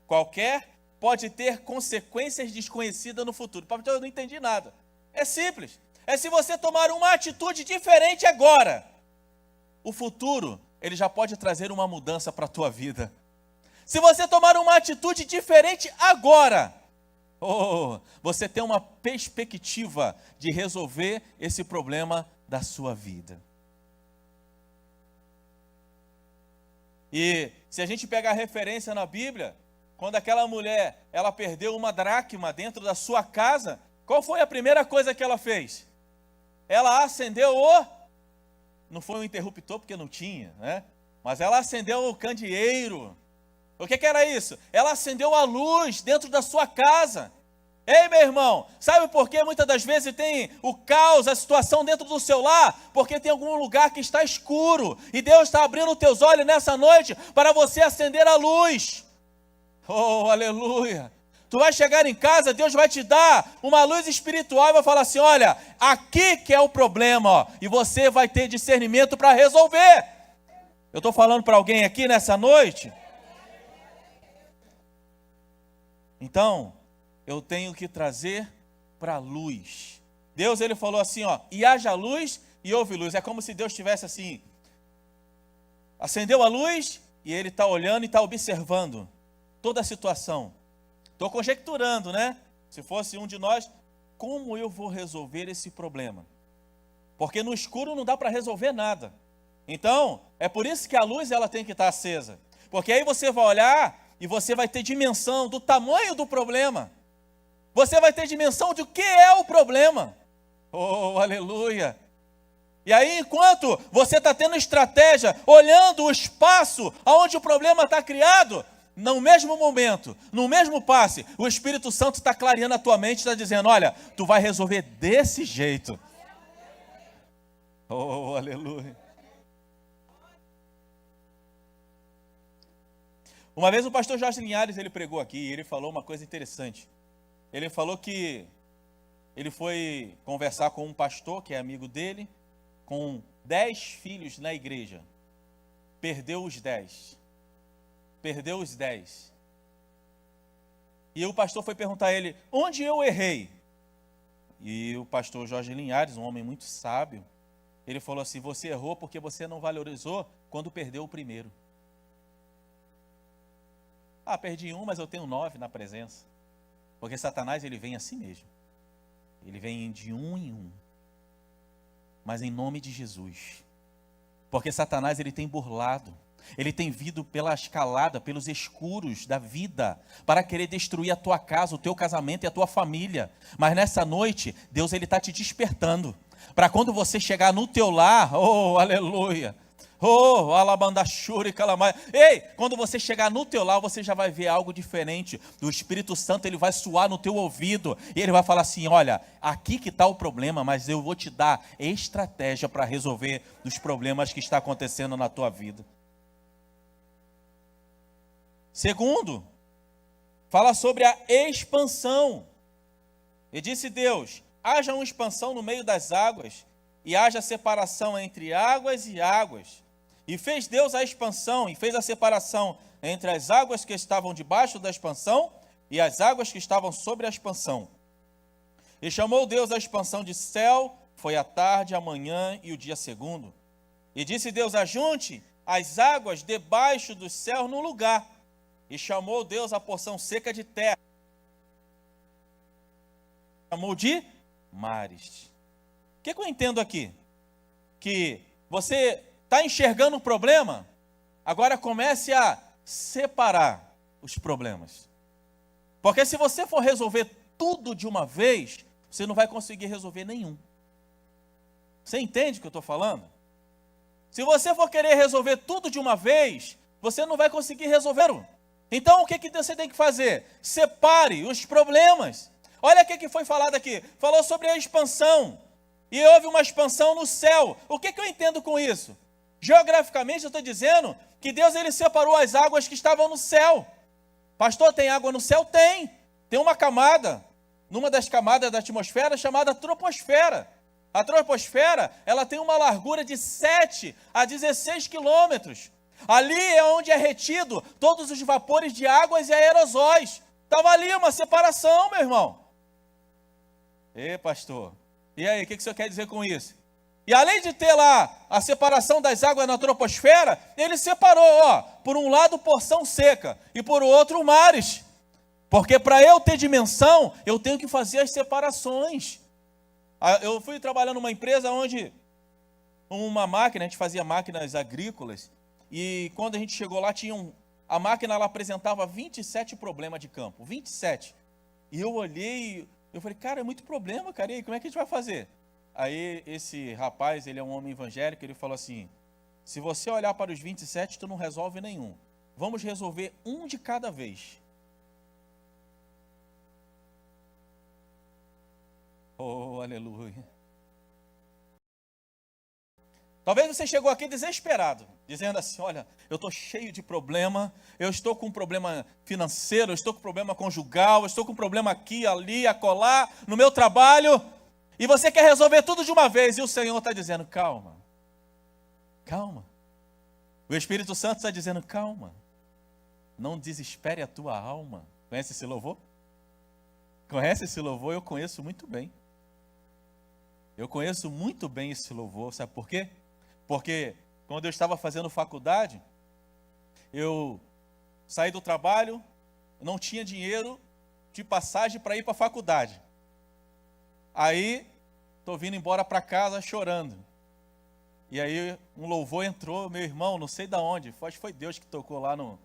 Speaker 4: qualquer pode ter consequências desconhecidas no futuro. Eu não entendi nada. É simples. É se você tomar uma atitude diferente agora, o futuro, ele já pode trazer uma mudança para a tua vida. Se você tomar uma atitude diferente agora, você tem uma perspectiva de resolver esse problema da sua vida. E se a gente pegar a referência na Bíblia, quando aquela mulher, ela perdeu uma dracma dentro da sua casa, qual foi a primeira coisa que ela fez? Ela acendeu não foi um interruptor porque não tinha, né? Mas ela acendeu o candeeiro. O que era isso? Ela acendeu a luz dentro da sua casa. Ei, meu irmão, sabe por que muitas das vezes tem o caos, a situação dentro do seu lar? Porque tem algum lugar que está escuro. E Deus está abrindo os teus olhos nessa noite para você acender a luz. Oh, aleluia. Tu vai chegar em casa, Deus vai te dar uma luz espiritual e vai falar assim, olha, aqui que é o problema, ó, e você vai ter discernimento para resolver. Eu estou falando para alguém aqui nessa noite? Então, eu tenho que trazer para a luz. Deus, Ele falou assim, ó, e haja luz e houve luz. É como se Deus tivesse assim, acendeu a luz e Ele está olhando e está observando toda a situação. Estou conjecturando, né? Se fosse um de nós, como eu vou resolver esse problema? Porque no escuro não dá para resolver nada. Então, é por isso que a luz ela tem que estar acesa. Porque aí você vai olhar e você vai ter dimensão do tamanho do problema. Você vai ter dimensão de o que é o problema. Oh, aleluia! E aí, enquanto você está tendo estratégia, olhando o espaço onde o problema está criado, no mesmo momento, no mesmo passe, o Espírito Santo está clareando a tua mente, está dizendo, olha, tu vai resolver desse jeito. Oh, aleluia. Uma vez o pastor Jorge Linhares, ele pregou aqui, e ele falou uma coisa interessante. Ele falou que ele foi conversar com um pastor, que é amigo dele, com 10 filhos na igreja. Perdeu os 10. Perdeu os 10. E o pastor foi perguntar a ele, onde eu errei? E o pastor Jorge Linhares, um homem muito sábio, ele falou assim, você errou porque você não valorizou quando perdeu o primeiro. Ah, perdi um, mas eu tenho 9 na presença. Porque Satanás, ele vem assim mesmo. Ele vem de um em um. Mas em nome de Jesus. Porque Satanás, ele tem burlado. Ele tem vindo pela escalada, pelos escuros da vida, para querer destruir a tua casa, o teu casamento e a tua família. Mas nessa noite, Deus, ele está te despertando. Para quando você chegar no teu lar, oh, aleluia. Oh, alabandachuri, calamai. Ei, quando você chegar no teu lar, você já vai ver algo diferente. O Espírito Santo, ele vai soar no teu ouvido. E ele vai falar assim, olha, aqui que está o problema, mas eu vou te dar estratégia para resolver os problemas que está acontecendo na tua vida. Segundo, fala sobre a expansão. E disse Deus, haja uma expansão no meio das águas, e haja separação entre águas e águas. E fez Deus a expansão, e fez a separação entre as águas que estavam debaixo da expansão, e as águas que estavam sobre a expansão. E chamou Deus a expansão de céu, foi a tarde, a manhã e o dia segundo. E disse Deus, ajunte as águas debaixo dos céus num lugar. E chamou Deus a porção seca de terra. Chamou de mares. O que eu entendo aqui? Que você está enxergando um problema, agora comece a separar os problemas. Porque se você for resolver tudo de uma vez, você não vai conseguir resolver nenhum. Você entende o que eu estou falando? Se você for querer resolver tudo de uma vez, você não vai conseguir resolver um. Então, o que você tem que fazer? Separe os problemas. Olha o que foi falado aqui. Falou sobre a expansão. E houve uma expansão no céu. O que eu entendo com isso? Geograficamente, eu estou dizendo que Deus, ele separou as águas que estavam no céu. Pastor, tem água no céu? Tem. Tem uma camada, numa das camadas da atmosfera, chamada troposfera. A troposfera, ela tem uma largura de 7 a 16 quilômetros. Ali é onde é retido todos os vapores de águas e aerosóis. Estava ali uma separação, meu irmão. Ei, pastor. E aí, o que o senhor quer dizer com isso? E além de ter lá a separação das águas na troposfera, ele separou, ó, por um lado porção seca e por outro mares. Porque para eu ter dimensão, eu tenho que fazer as separações. Eu fui trabalhar numa empresa onde uma máquina, a gente fazia máquinas agrícolas, e quando a gente chegou lá, a máquina ela apresentava 27 problemas de campo, 27. E eu olhei, eu falei, cara, é muito problema, cara, e aí, como é que a gente vai fazer? Aí esse rapaz, ele é um homem evangélico, ele falou assim, se você olhar para os 27, tu não resolve nenhum. Vamos resolver um de cada vez. Oh, aleluia. Talvez você chegou aqui desesperado, dizendo assim, olha, eu estou cheio de problema, eu estou com um problema financeiro, eu estou com um problema conjugal, eu estou com um problema aqui, ali, acolá, no meu trabalho, e você quer resolver tudo de uma vez, e o Senhor está dizendo, calma, calma. O Espírito Santo está dizendo, calma, não desespere a tua alma. Conhece esse louvor? Conhece esse louvor? Eu conheço muito bem. Eu conheço muito bem esse louvor, sabe por quê? Porque quando eu estava fazendo faculdade, eu saí do trabalho, não tinha dinheiro de passagem para ir para a faculdade. Aí, estou vindo embora para casa chorando. E aí, um louvor entrou, meu irmão, não sei de onde, acho que foi Deus que tocou lá no...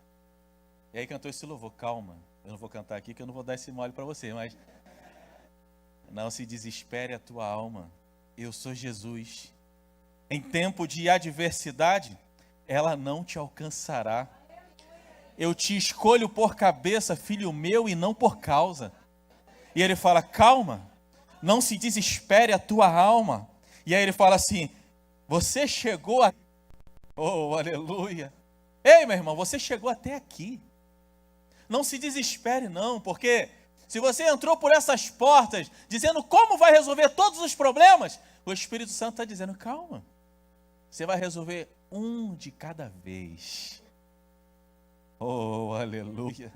Speaker 4: E aí cantou esse louvor, calma, eu não vou cantar aqui que eu não vou dar esse mole para você, mas... Não se desespere a tua alma, eu sou Jesus. Em tempo de adversidade, ela não te alcançará. Eu te escolho por cabeça, filho meu, e não por causa. E ele fala, calma, não se desespere a tua alma. E aí ele fala assim, você chegou a... Oh, aleluia. Ei, meu irmão, você chegou até aqui. não se desespere não, porque se você entrou por essas portas dizendo como vai resolver todos os problemas, o Espírito Santo está dizendo, calma, você vai resolver um de cada vez. Oh, aleluia.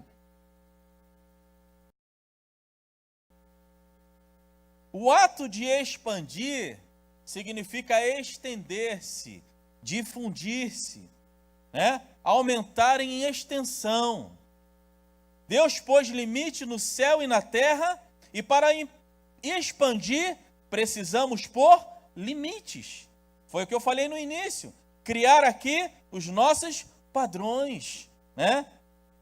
Speaker 4: O ato de expandir significa estender-se, difundir-se, né? Aumentar em extensão. Deus pôs limite no céu e na terra, e para expandir, precisamos pôr limites. Foi o que eu falei no início. Criar aqui os nossos padrões, né?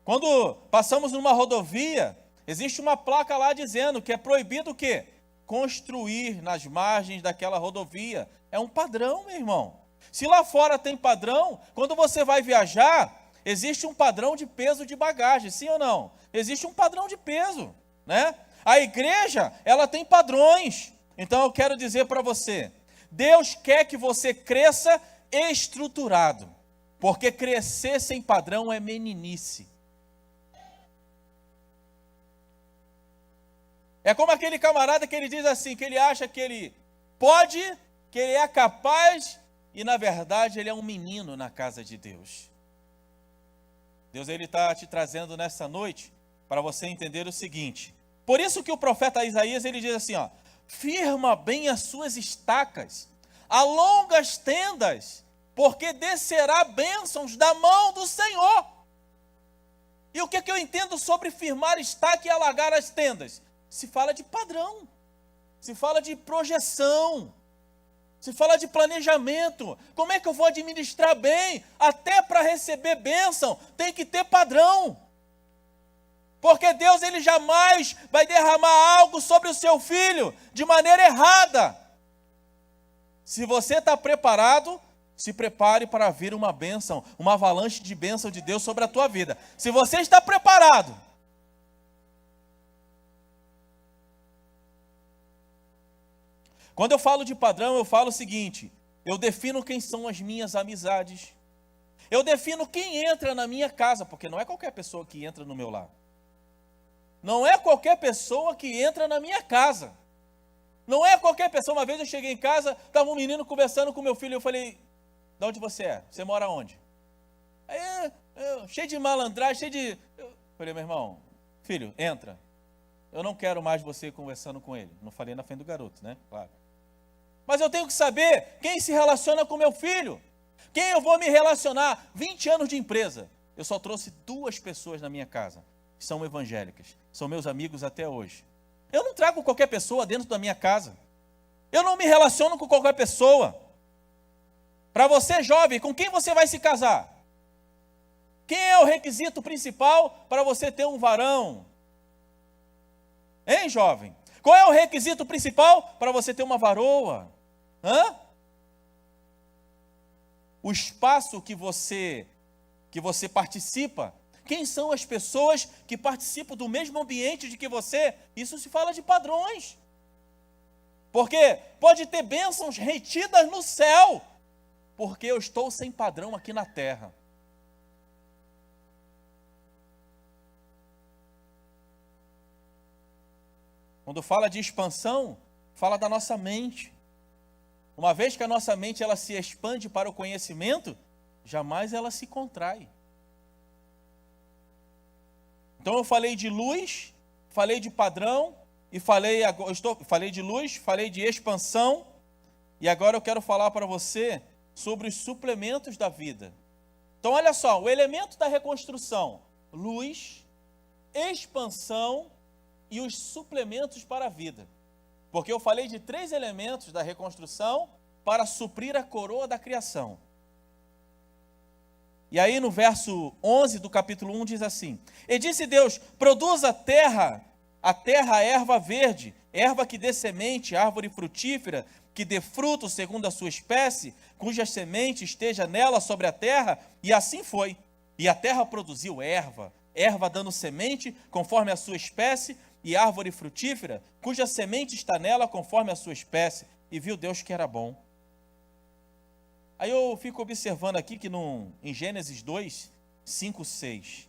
Speaker 4: Quando passamos numa rodovia, existe uma placa lá dizendo que é proibido o quê? Construir nas margens daquela rodovia. É um padrão, meu irmão. Se lá fora tem padrão, quando você vai viajar, existe um padrão de peso de bagagem, sim ou não? Existe um padrão de peso, né? A igreja, ela tem padrões. Então eu quero dizer para você, Deus quer que você cresça estruturado, porque crescer sem padrão é meninice. É como aquele camarada que ele diz assim, que ele acha que ele pode, que ele é capaz, e na verdade ele é um menino na casa de Deus. Deus ele está te trazendo nessa noite para você entender o seguinte. Por isso que o profeta Isaías ele diz assim, ó, firma bem as suas estacas, alonga as tendas, porque descerá bênçãos da mão do Senhor. E o que eu entendo sobre firmar estaca e alargar as tendas? Se fala de padrão, se fala de projeção, se fala de planejamento. Como é que eu vou administrar bem? Até para receber bênção, tem que ter padrão. Porque Deus ele jamais vai derramar algo sobre o seu filho de maneira errada. Se você está preparado, se prepare para vir uma bênção, uma avalanche de bênção de Deus sobre a tua vida. Se você está preparado, quando eu falo de padrão, eu falo o seguinte, eu defino quem são as minhas amizades, eu defino quem entra na minha casa, porque não é qualquer pessoa que entra no meu lar. Não é qualquer pessoa que entra na minha casa. Não é qualquer pessoa. Uma vez eu cheguei em casa, estava um menino conversando com meu filho, eu falei, de onde você é? Você mora onde? Aí, cheio de malandragem, cheio de... Eu falei, meu irmão, filho, entra. Eu não quero mais você conversando com ele. Não falei na frente do garoto, né? Claro. Mas eu tenho que saber quem se relaciona com meu filho. Quem eu vou me relacionar? 20 anos de empresa. Eu só trouxe 2 pessoas na minha casa, que são evangélicas. São meus amigos até hoje. Eu não trago qualquer pessoa dentro da minha casa. Eu não me relaciono com qualquer pessoa. Para você, jovem, com quem você vai se casar? Quem é o requisito principal para você ter um varão? Hein, jovem? Qual é o requisito principal para você ter uma varoa? Hã? O espaço que você participa. Quem são as pessoas que participam do mesmo ambiente de que você? Isso se fala de padrões. Porque pode ter bênçãos retidas no céu, porque eu estou sem padrão aqui na terra. Quando fala de expansão, fala da nossa mente. Uma vez que a nossa mente ela se expande para o conhecimento, jamais ela se contrai. Então eu falei de luz, falei de padrão, e falei de luz, falei de expansão, e agora eu quero falar para você sobre os suplementos da vida. Então olha só, o elemento da reconstrução, luz, expansão e os suplementos para a vida. Porque eu falei de 3 elementos da reconstrução para suprir a coroa da criação. E aí no verso 11 do capítulo 1 diz assim, e disse Deus, produza a terra erva verde, erva que dê semente, árvore frutífera, que dê fruto segundo a sua espécie, cuja semente esteja nela sobre a terra, e assim foi. E a terra produziu erva dando semente conforme a sua espécie, e árvore frutífera, cuja semente está nela conforme a sua espécie, e viu Deus que era bom. Aí eu fico observando aqui que em Gênesis 2, 5, 6,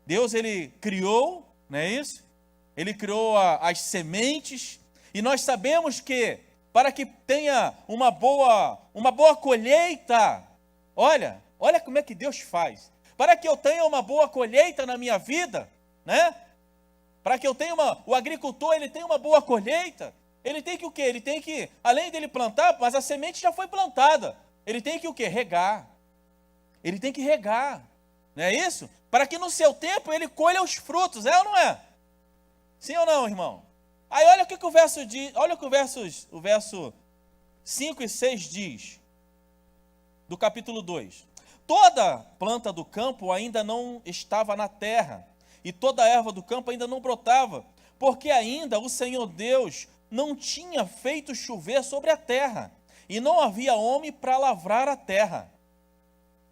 Speaker 4: Deus, ele criou, não é isso? Ele criou as sementes, e nós sabemos que para que tenha uma boa colheita, olha como é que Deus faz. Para que eu tenha uma boa colheita na minha vida, né? Para que eu tenha o agricultor, ele tem uma boa colheita, ele tem que o quê? Ele tem que, além dele plantar, mas a semente já foi plantada, ele tem que o quê? Regar. Ele tem que regar, não é isso? Para que no seu tempo ele colha os frutos, é ou não é? Sim ou não, irmão? Aí olha o que o verso diz, olha o que o verso 5 e 6 diz, do capítulo 2. Toda planta do campo ainda não estava na terra, e toda erva do campo ainda não brotava, porque ainda o Senhor Deus não tinha feito chover sobre a terra, e não havia homem para lavrar a terra.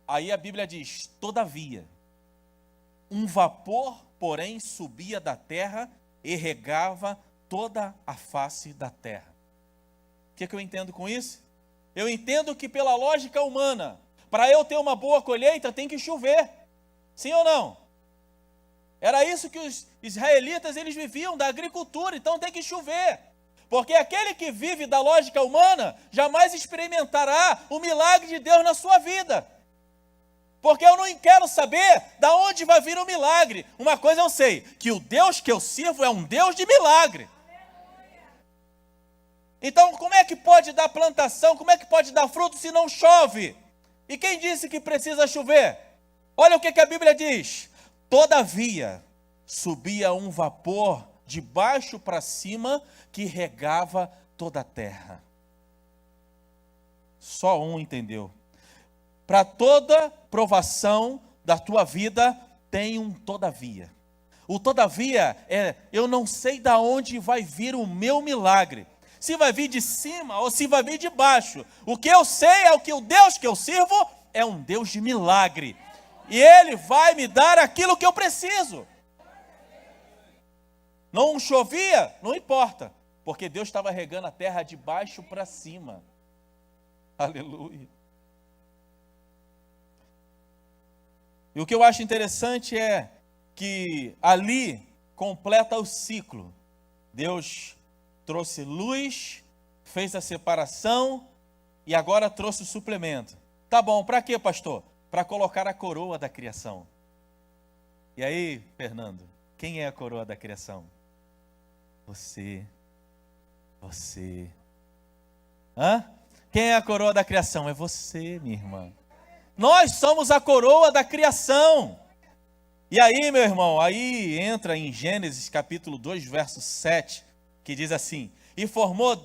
Speaker 4: Aí a Bíblia diz, todavia, um vapor, porém, subia da terra e regava toda a face da terra. O que eu entendo com isso? Eu entendo que pela lógica humana, para eu ter uma boa colheita, tem que chover. Sim ou não? Era isso que os israelitas, eles viviam, da agricultura, então tem que chover. Porque aquele que vive da lógica humana, jamais experimentará o milagre de Deus na sua vida. Porque eu não quero saber da onde vai vir o milagre. Uma coisa eu sei, que o Deus que eu sirvo é um Deus de milagre. Então, como é que pode dar plantação, como é que pode dar fruto se não chove? E quem disse que precisa chover? Olha o que a Bíblia diz. Todavia, subia um vapor de baixo para cima que regava toda a terra. Só um entendeu. Para toda provação da tua vida, tem um todavia. O todavia é, eu não sei de onde vai vir o meu milagre. Se vai vir de cima ou se vai vir de baixo. O que eu sei é que o Deus que eu sirvo é um Deus de milagre. E Ele vai me dar aquilo que eu preciso. Não chovia? Não importa. Porque Deus estava regando a terra de baixo para cima. Aleluia. E o que eu acho interessante é que ali completa o ciclo. Deus trouxe luz, fez a separação e agora trouxe o suplemento. Tá bom, para quê, pastor? Para colocar a coroa da criação. E aí, Fernando, quem é a coroa da criação? Você. Hã? Quem é a coroa da criação? É você, minha irmã. Nós somos a coroa da criação. E aí, meu irmão, aí entra em Gênesis capítulo 2, verso 7, que diz assim: E formou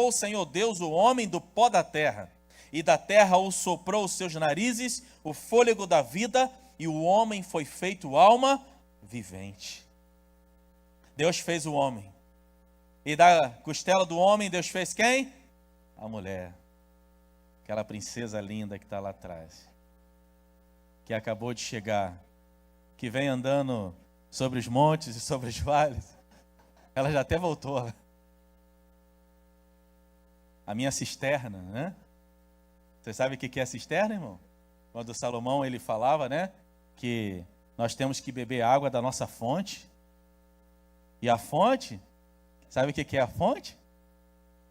Speaker 4: o Senhor Deus o homem do pó da terra, e da terra o soprou os seus narizes, o fôlego da vida, e o homem foi feito alma vivente. Deus fez o homem. E da costela do homem, Deus fez quem? A mulher. Aquela princesa linda que está lá atrás, que acabou de chegar, que vem andando sobre os montes e sobre os vales. Ela já até voltou. A minha cisterna, né? Você sabe o que é cisterna, irmão? Quando Salomão ele falava, né? Que nós temos que beber água da nossa fonte. E a fonte, sabe o que é a fonte?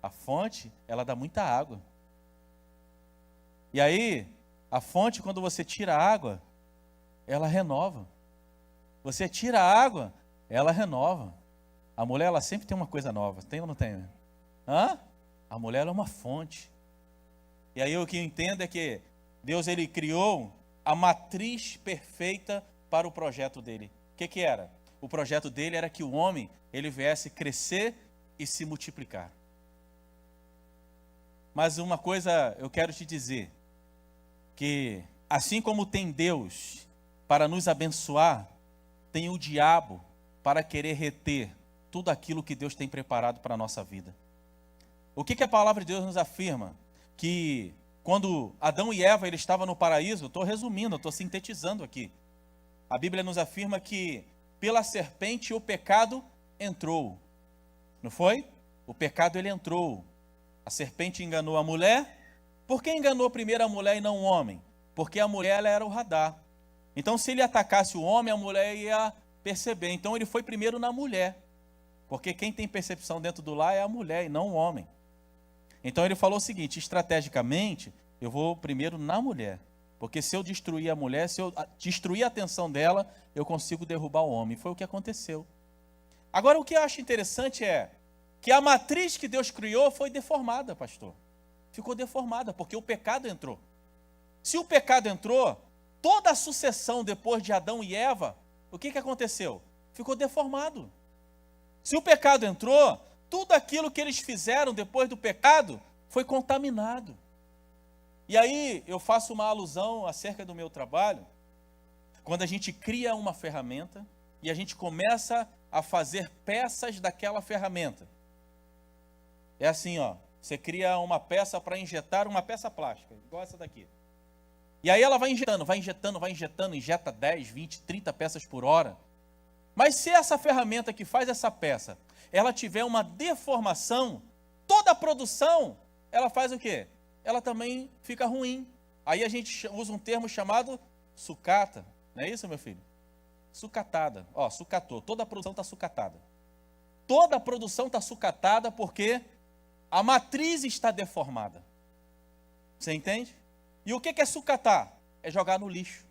Speaker 4: A fonte, ela dá muita água. E aí, a fonte, quando você tira a água, ela renova. Você tira a água, ela renova. A mulher, ela sempre tem uma coisa nova. Tem ou não tem? Hã? A mulher é uma fonte. E aí o que eu entendo é que Deus, ele criou a matriz perfeita para o projeto dele. O que era? O projeto dele era que o homem, ele viesse crescer e se multiplicar. Mas uma coisa eu quero te dizer, que assim como tem Deus para nos abençoar, tem o diabo para querer reter tudo aquilo que Deus tem preparado para a nossa vida. O que a palavra de Deus nos afirma? Que quando Adão e Eva eles estavam no paraíso, estou resumindo, estou sintetizando aqui. A Bíblia nos afirma que pela serpente o pecado entrou. Não foi? O pecado ele entrou. A serpente enganou a mulher. Por que enganou primeiro a mulher e não o homem? Porque a mulher ela era o radar. Então, se ele atacasse o homem, a mulher ia perceber. Então, ele foi primeiro na mulher. Porque quem tem percepção dentro do lar é a mulher e não o homem. Então, ele falou o seguinte: estrategicamente, eu vou primeiro na mulher. Porque se eu destruir a mulher, se eu destruir a atenção dela, eu consigo derrubar o homem. Foi o que aconteceu. Agora, o que eu acho interessante é que a matriz que Deus criou foi deformada, pastor. Ficou deformada, porque o pecado entrou. Se o pecado entrou, toda a sucessão depois de Adão e Eva, o que aconteceu? Ficou deformado. Se o pecado entrou, tudo aquilo que eles fizeram depois do pecado foi contaminado. E aí eu faço uma alusão acerca do meu trabalho, quando a gente cria uma ferramenta e a gente começa a fazer peças daquela ferramenta. É assim, ó, você cria uma peça para injetar uma peça plástica, igual essa daqui. E aí ela vai injetando, injeta 10, 20, 30 peças por hora. Mas se essa ferramenta que faz essa peça, ela tiver uma deformação, toda a produção, ela faz o quê? Ela também fica ruim. Aí a gente usa um termo chamado sucata. Não é isso, meu filho? Sucatada. Ó, sucatou. Toda a produção está sucatada. Toda a produção está sucatada porque a matriz está deformada. Você entende? E o que é sucatar? É jogar no lixo.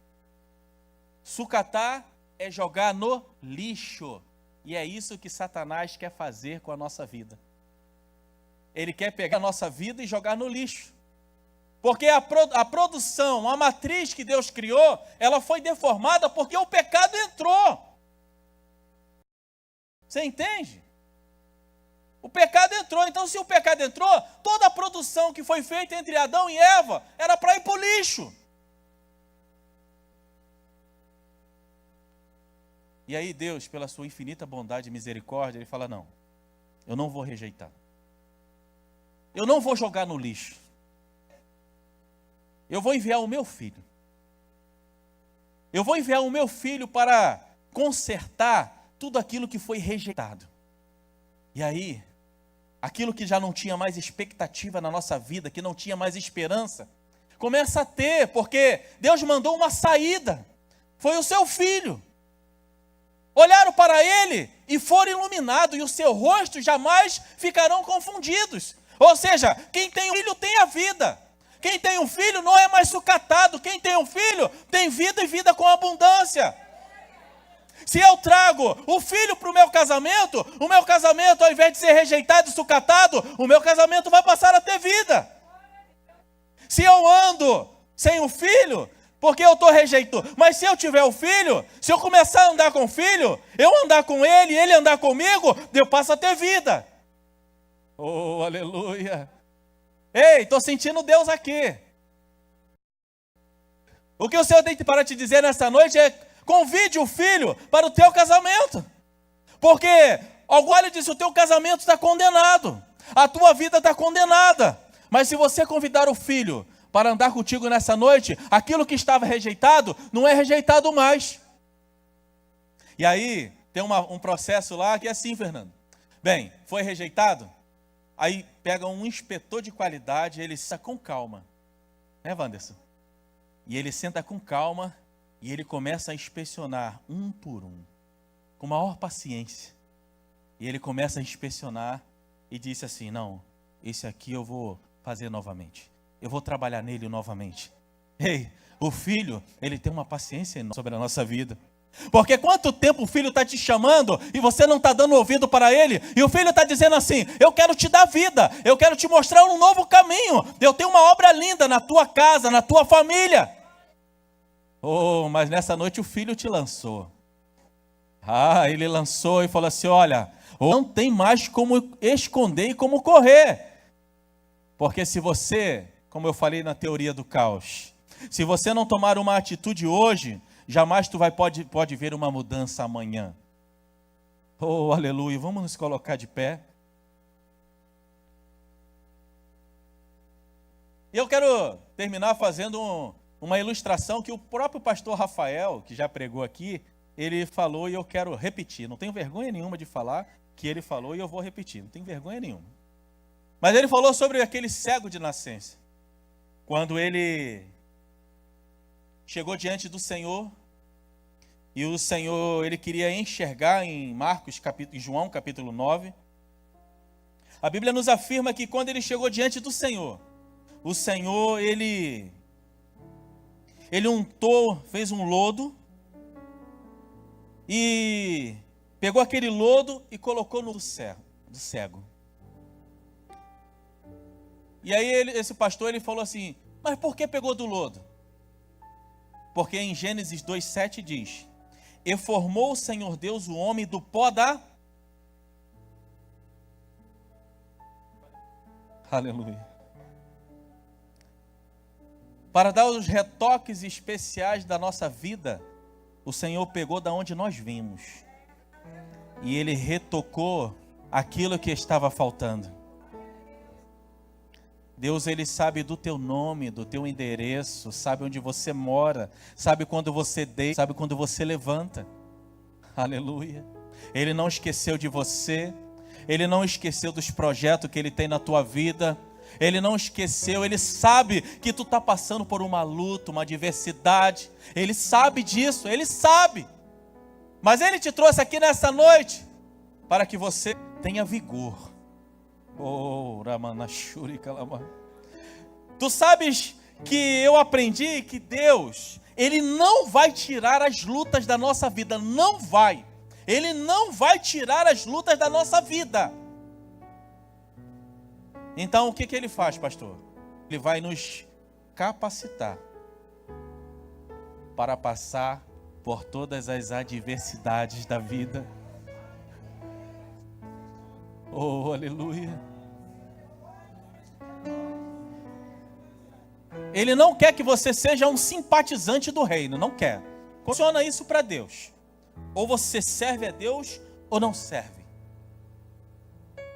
Speaker 4: Sucatar é jogar no lixo. E é isso que Satanás quer fazer com a nossa vida. Ele quer pegar a nossa vida e jogar no lixo. Porque a produção, a matriz que Deus criou, ela foi deformada porque o pecado entrou. Você entende? O pecado entrou. Então, se o pecado entrou, toda a produção que foi feita entre Adão e Eva era para ir para o lixo. E aí Deus, pela sua infinita bondade e misericórdia, Ele fala: não, eu não vou rejeitar. Eu não vou jogar no lixo. Eu vou enviar o meu filho. Eu vou enviar o meu filho para consertar tudo aquilo que foi rejeitado. E aí, aquilo que já não tinha mais expectativa na nossa vida, que não tinha mais esperança, começa a ter, porque Deus mandou uma saída. Foi o seu filho. Olharam para ele e foram iluminados, e o seu rosto jamais ficarão confundidos. Ou seja, quem tem um filho tem a vida. Quem tem um filho não é mais sucatado. Quem tem um filho tem vida e vida com abundância. Se eu trago o filho para o meu casamento, ao invés de ser rejeitado e sucatado, o meu casamento vai passar a ter vida. Se eu ando sem o filho, porque eu estou rejeitando, mas se eu tiver o filho, se eu começar a andar com o filho, eu andar com ele, ele andar comigo, eu passo a ter vida. Oh, aleluia. Ei, estou sentindo Deus aqui. O que o Senhor tem para te dizer nessa noite é: convide o filho para o teu casamento. Porque agora ele disse: o teu casamento está condenado. A tua vida está condenada. Mas se você convidar o filho para andar contigo nessa noite, aquilo que estava rejeitado, não é rejeitado mais. E aí, tem um processo lá que é assim, Fernando. Bem, foi rejeitado? Aí pega um inspetor de qualidade, ele senta com calma. Né, Wanderson? E ele senta com calma e ele começa a inspecionar um por um, com maior paciência. E ele começa a inspecionar e disse assim: não, esse aqui eu vou fazer novamente. Eu vou trabalhar nele novamente. Ei, o filho, ele tem uma paciência enorme sobre a nossa vida. Porque quanto tempo o filho está te chamando e você não está dando ouvido para ele, e o filho está dizendo assim: eu quero te dar vida, eu quero te mostrar um novo caminho, eu tenho uma obra linda na tua casa, na tua família. Oh, mas nessa noite o filho te lançou. Ele lançou e falou assim: olha, não tem mais como esconder e como correr. Porque se você, como eu falei na teoria do caos, se você não tomar uma atitude hoje, jamais tu pode ver uma mudança amanhã. Oh, aleluia. Vamos nos colocar de pé. Eu quero terminar fazendo uma ilustração que o próprio pastor Rafael, que já pregou aqui, ele falou e eu quero repetir. Não tenho vergonha nenhuma de falar que ele falou e eu vou repetir. Não tenho vergonha nenhuma. Mas ele falou sobre aquele cego de nascença. Quando ele chegou diante do Senhor E o Senhor, ele queria enxergar em João capítulo 9. A Bíblia nos afirma que quando ele chegou diante do Senhor, o Senhor, ele untou, fez um lodo e pegou aquele lodo e colocou no do cego. E aí esse pastor, ele falou assim, mas por que pegou do lodo? Porque em Gênesis 2:7 diz, e formou o Senhor Deus o homem do pó da... Aleluia. Para dar os retoques especiais da nossa vida, o Senhor pegou da onde nós vimos. E Ele retocou aquilo que estava faltando. Deus, Ele sabe do teu nome, do teu endereço, sabe onde você mora, sabe quando você deita, sabe quando você levanta. Aleluia. Ele não esqueceu de você, Ele não esqueceu dos projetos que Ele tem na tua vida, Ele não esqueceu, Ele sabe que tu está passando por uma luta, uma adversidade, Ele sabe disso, Ele sabe. Mas Ele te trouxe aqui nessa noite para que você tenha vigor. Oh, Ramanashuri Kalama. Tu sabes que eu aprendi que Deus, Ele não vai tirar as lutas da nossa vida, não vai. Ele não vai tirar as lutas da nossa vida. Então o que Ele faz, pastor? Ele vai nos capacitar para passar por todas as adversidades da vida. Oh, aleluia. Ele não quer que você seja um simpatizante do reino, não quer. Funciona isso para Deus. Ou você serve a Deus ou não serve.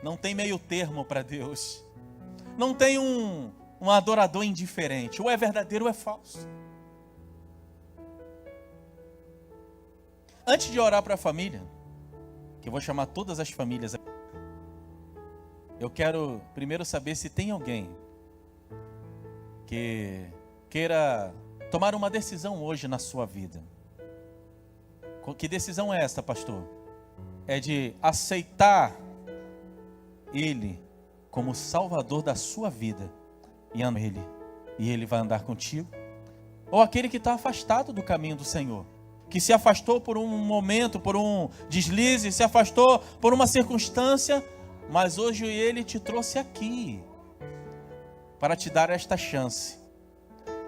Speaker 4: Não tem meio termo para Deus. Não tem um adorador indiferente. Ou é verdadeiro ou é falso. Antes de orar para a família, que eu vou chamar todas as famílias, eu quero primeiro saber se tem alguém que queira tomar uma decisão hoje na sua vida. Que decisão é esta, pastor? É de aceitar Ele como Salvador da sua vida e andar Ele, e Ele vai andar contigo. Ou aquele que está afastado do caminho do Senhor, que se afastou por um momento, por um deslize, se afastou por uma circunstância, mas hoje Ele te trouxe aqui para te dar esta chance.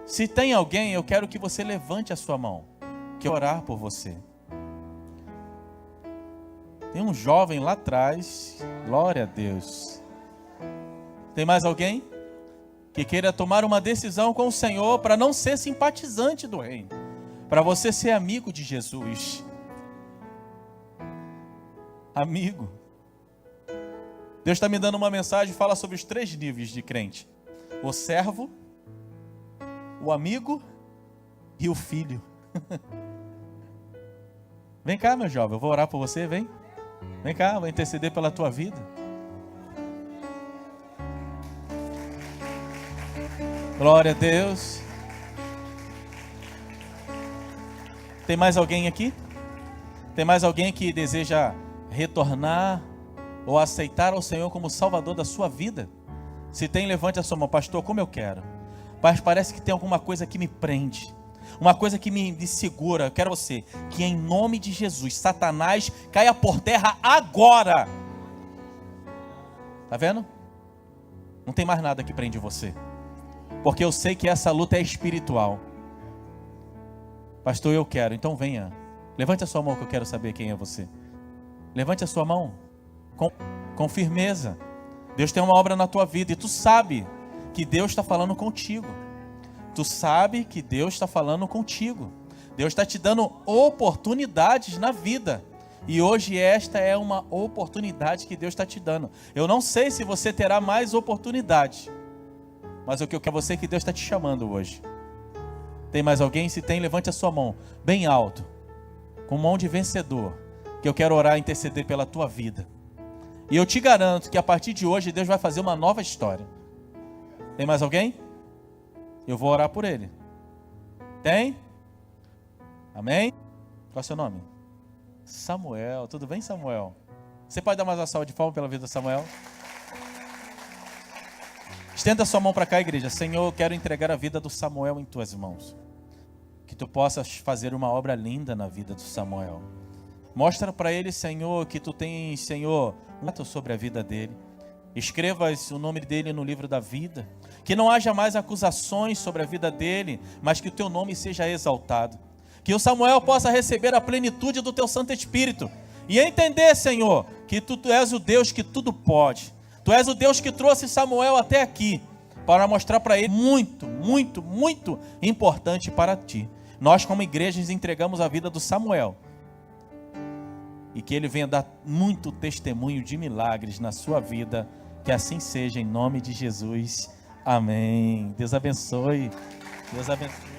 Speaker 4: Se tem alguém, eu quero que você levante a sua mão, que eu orar por você. Tem um jovem lá atrás, glória a Deus. Tem mais alguém que queira tomar uma decisão com o Senhor para não ser simpatizante do reino, para você ser amigo de Jesus? Amigo. Deus está me dando uma mensagem, fala sobre os 3 níveis de crente: o servo, o amigo e o filho. Vem cá, meu jovem, eu vou orar por você, vem. Vem cá, vou interceder pela tua vida. Glória a Deus. Tem mais alguém aqui? Tem mais alguém que deseja retornar ou aceitar ao Senhor como Salvador da sua vida? Se tem, levante a sua mão. Pastor, como eu quero. Mas parece que tem alguma coisa que me prende, uma coisa que me segura. Eu quero você, que em nome de Jesus, Satanás caia por terra agora. Tá vendo? Não tem mais nada que prende você, porque eu sei que essa luta é espiritual. Pastor, eu quero. Então venha, levante a sua mão que eu quero saber quem é você. Levante a sua mão com firmeza. Deus tem uma obra na tua vida e tu sabe que Deus está falando contigo. Tu sabe que Deus está falando contigo. Deus está te dando oportunidades na vida. E hoje esta é uma oportunidade que Deus está te dando. Eu não sei se você terá mais oportunidade, mas o que eu quero é você, que Deus está te chamando hoje. Tem mais alguém? Se tem, levante a sua mão bem alto, com mão de vencedor, que eu quero orar e interceder pela tua vida. E eu te garanto que a partir de hoje Deus vai fazer uma nova história. Tem mais alguém? Eu vou orar por ele. Tem? Amém? Qual é o seu nome? Samuel. Tudo bem, Samuel? Você pode dar mais uma salva de palmas pela vida do Samuel? Estenda sua mão para cá, igreja. Senhor, eu quero entregar a vida do Samuel em tuas mãos. Que tu possas fazer uma obra linda na vida do Samuel. Mostra para ele, Senhor, que tu tens, Senhor, um ato sobre a vida dele. Escrevas o nome dele no livro da vida. Que não haja mais acusações sobre a vida dele, mas que o teu nome seja exaltado. Que o Samuel possa receber a plenitude do teu Santo Espírito. E entender, Senhor, que tu és o Deus que tudo pode. Tu és o Deus que trouxe Samuel até aqui, para mostrar para ele muito, muito, muito importante para ti. Nós, como igreja, entregamos a vida do Samuel. E que ele venha dar muito testemunho de milagres na sua vida. Que assim seja, em nome de Jesus. Amém. Deus abençoe. Deus abençoe.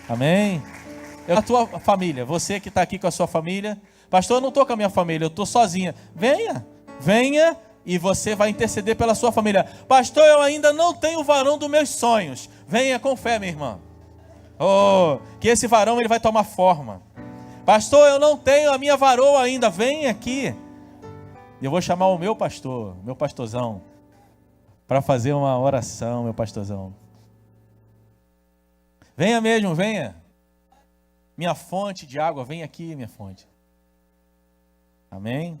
Speaker 4: Amém. A tua família, você que está aqui com a sua família. Pastor, eu não estou com a minha família, eu estou sozinha. Venha e você vai interceder pela sua família. Pastor, eu ainda não tenho o varão dos meus sonhos. Venha com fé, minha irmã. Oh, que esse varão ele vai tomar forma. Pastor, eu não tenho a minha varoa ainda. Vem aqui. Eu vou chamar o meu pastor, meu pastorzão, para fazer uma oração, meu pastorzão. Venha mesmo, venha. Minha fonte de água, vem aqui, minha fonte. Amém?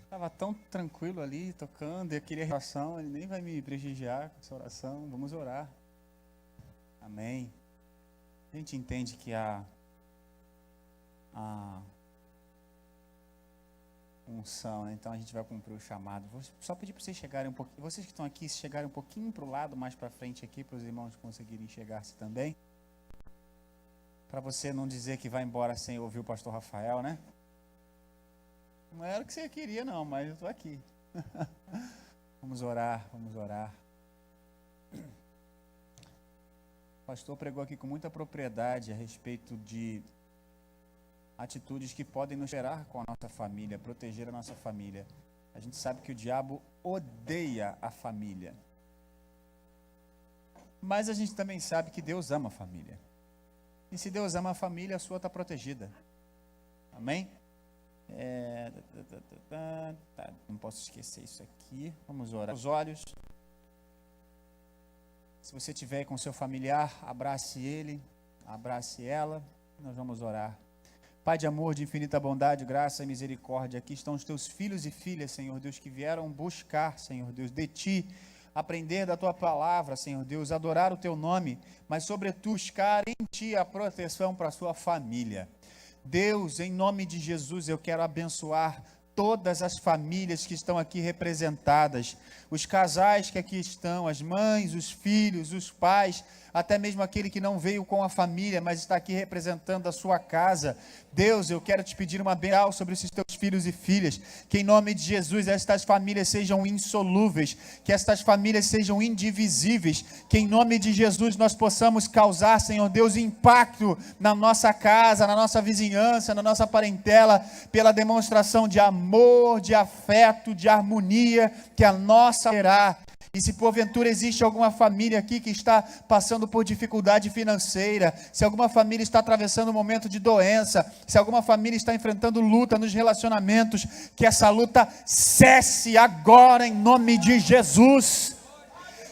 Speaker 6: Estava tão tranquilo ali, tocando, eu queria oração, ele nem vai me prestigiar com essa oração, vamos orar. Amém. A gente entende que a unção, né? Então a gente vai cumprir o chamado. Vou só pedir para vocês chegarem um pouquinho, vocês que estão aqui, se chegarem um pouquinho para o lado, mais para frente aqui, para os irmãos conseguirem enxergar-se também. Para você não dizer que vai embora sem ouvir o pastor Rafael, né? Não era o que você queria não, mas eu estou aqui. Vamos orar, vamos orar. O pastor pregou aqui com muita propriedade a respeito de atitudes que podem nos gerar com a nossa família, proteger a nossa família. A gente sabe que o diabo odeia a família. Mas a gente também sabe que Deus ama a família. E se Deus ama a família, a sua está protegida. Amém? Não posso esquecer isso aqui. Vamos orar. Os olhos. Se você tiver com seu familiar, abrace ele, abrace ela. Nós vamos orar. Pai de amor, de infinita bondade, graça e misericórdia, aqui estão os teus filhos e filhas, Senhor Deus, que vieram buscar, Senhor Deus, de Ti, aprender da Tua palavra, Senhor Deus, adorar o Teu nome, mas sobretudo buscar em Ti a proteção para a sua família. Deus, em nome de Jesus, eu quero abençoar todas as famílias que estão aqui representadas, os casais que aqui estão, as mães, os filhos, os pais, até mesmo aquele que não veio com a família, mas está aqui representando a sua casa. Deus, eu quero te pedir uma bênção sobre esses teus filhos e filhas, que em nome de Jesus estas famílias sejam insolúveis, que estas famílias sejam indivisíveis, que em nome de Jesus nós possamos causar, Senhor Deus, impacto na nossa casa, na nossa vizinhança, na nossa parentela, pela demonstração de amor, de afeto, de harmonia, que a nossa terá. E se porventura existe alguma família aqui que está passando por dificuldade financeira, se alguma família está atravessando um momento de doença, se alguma família está enfrentando luta nos relacionamentos, que essa luta cesse agora em nome de Jesus.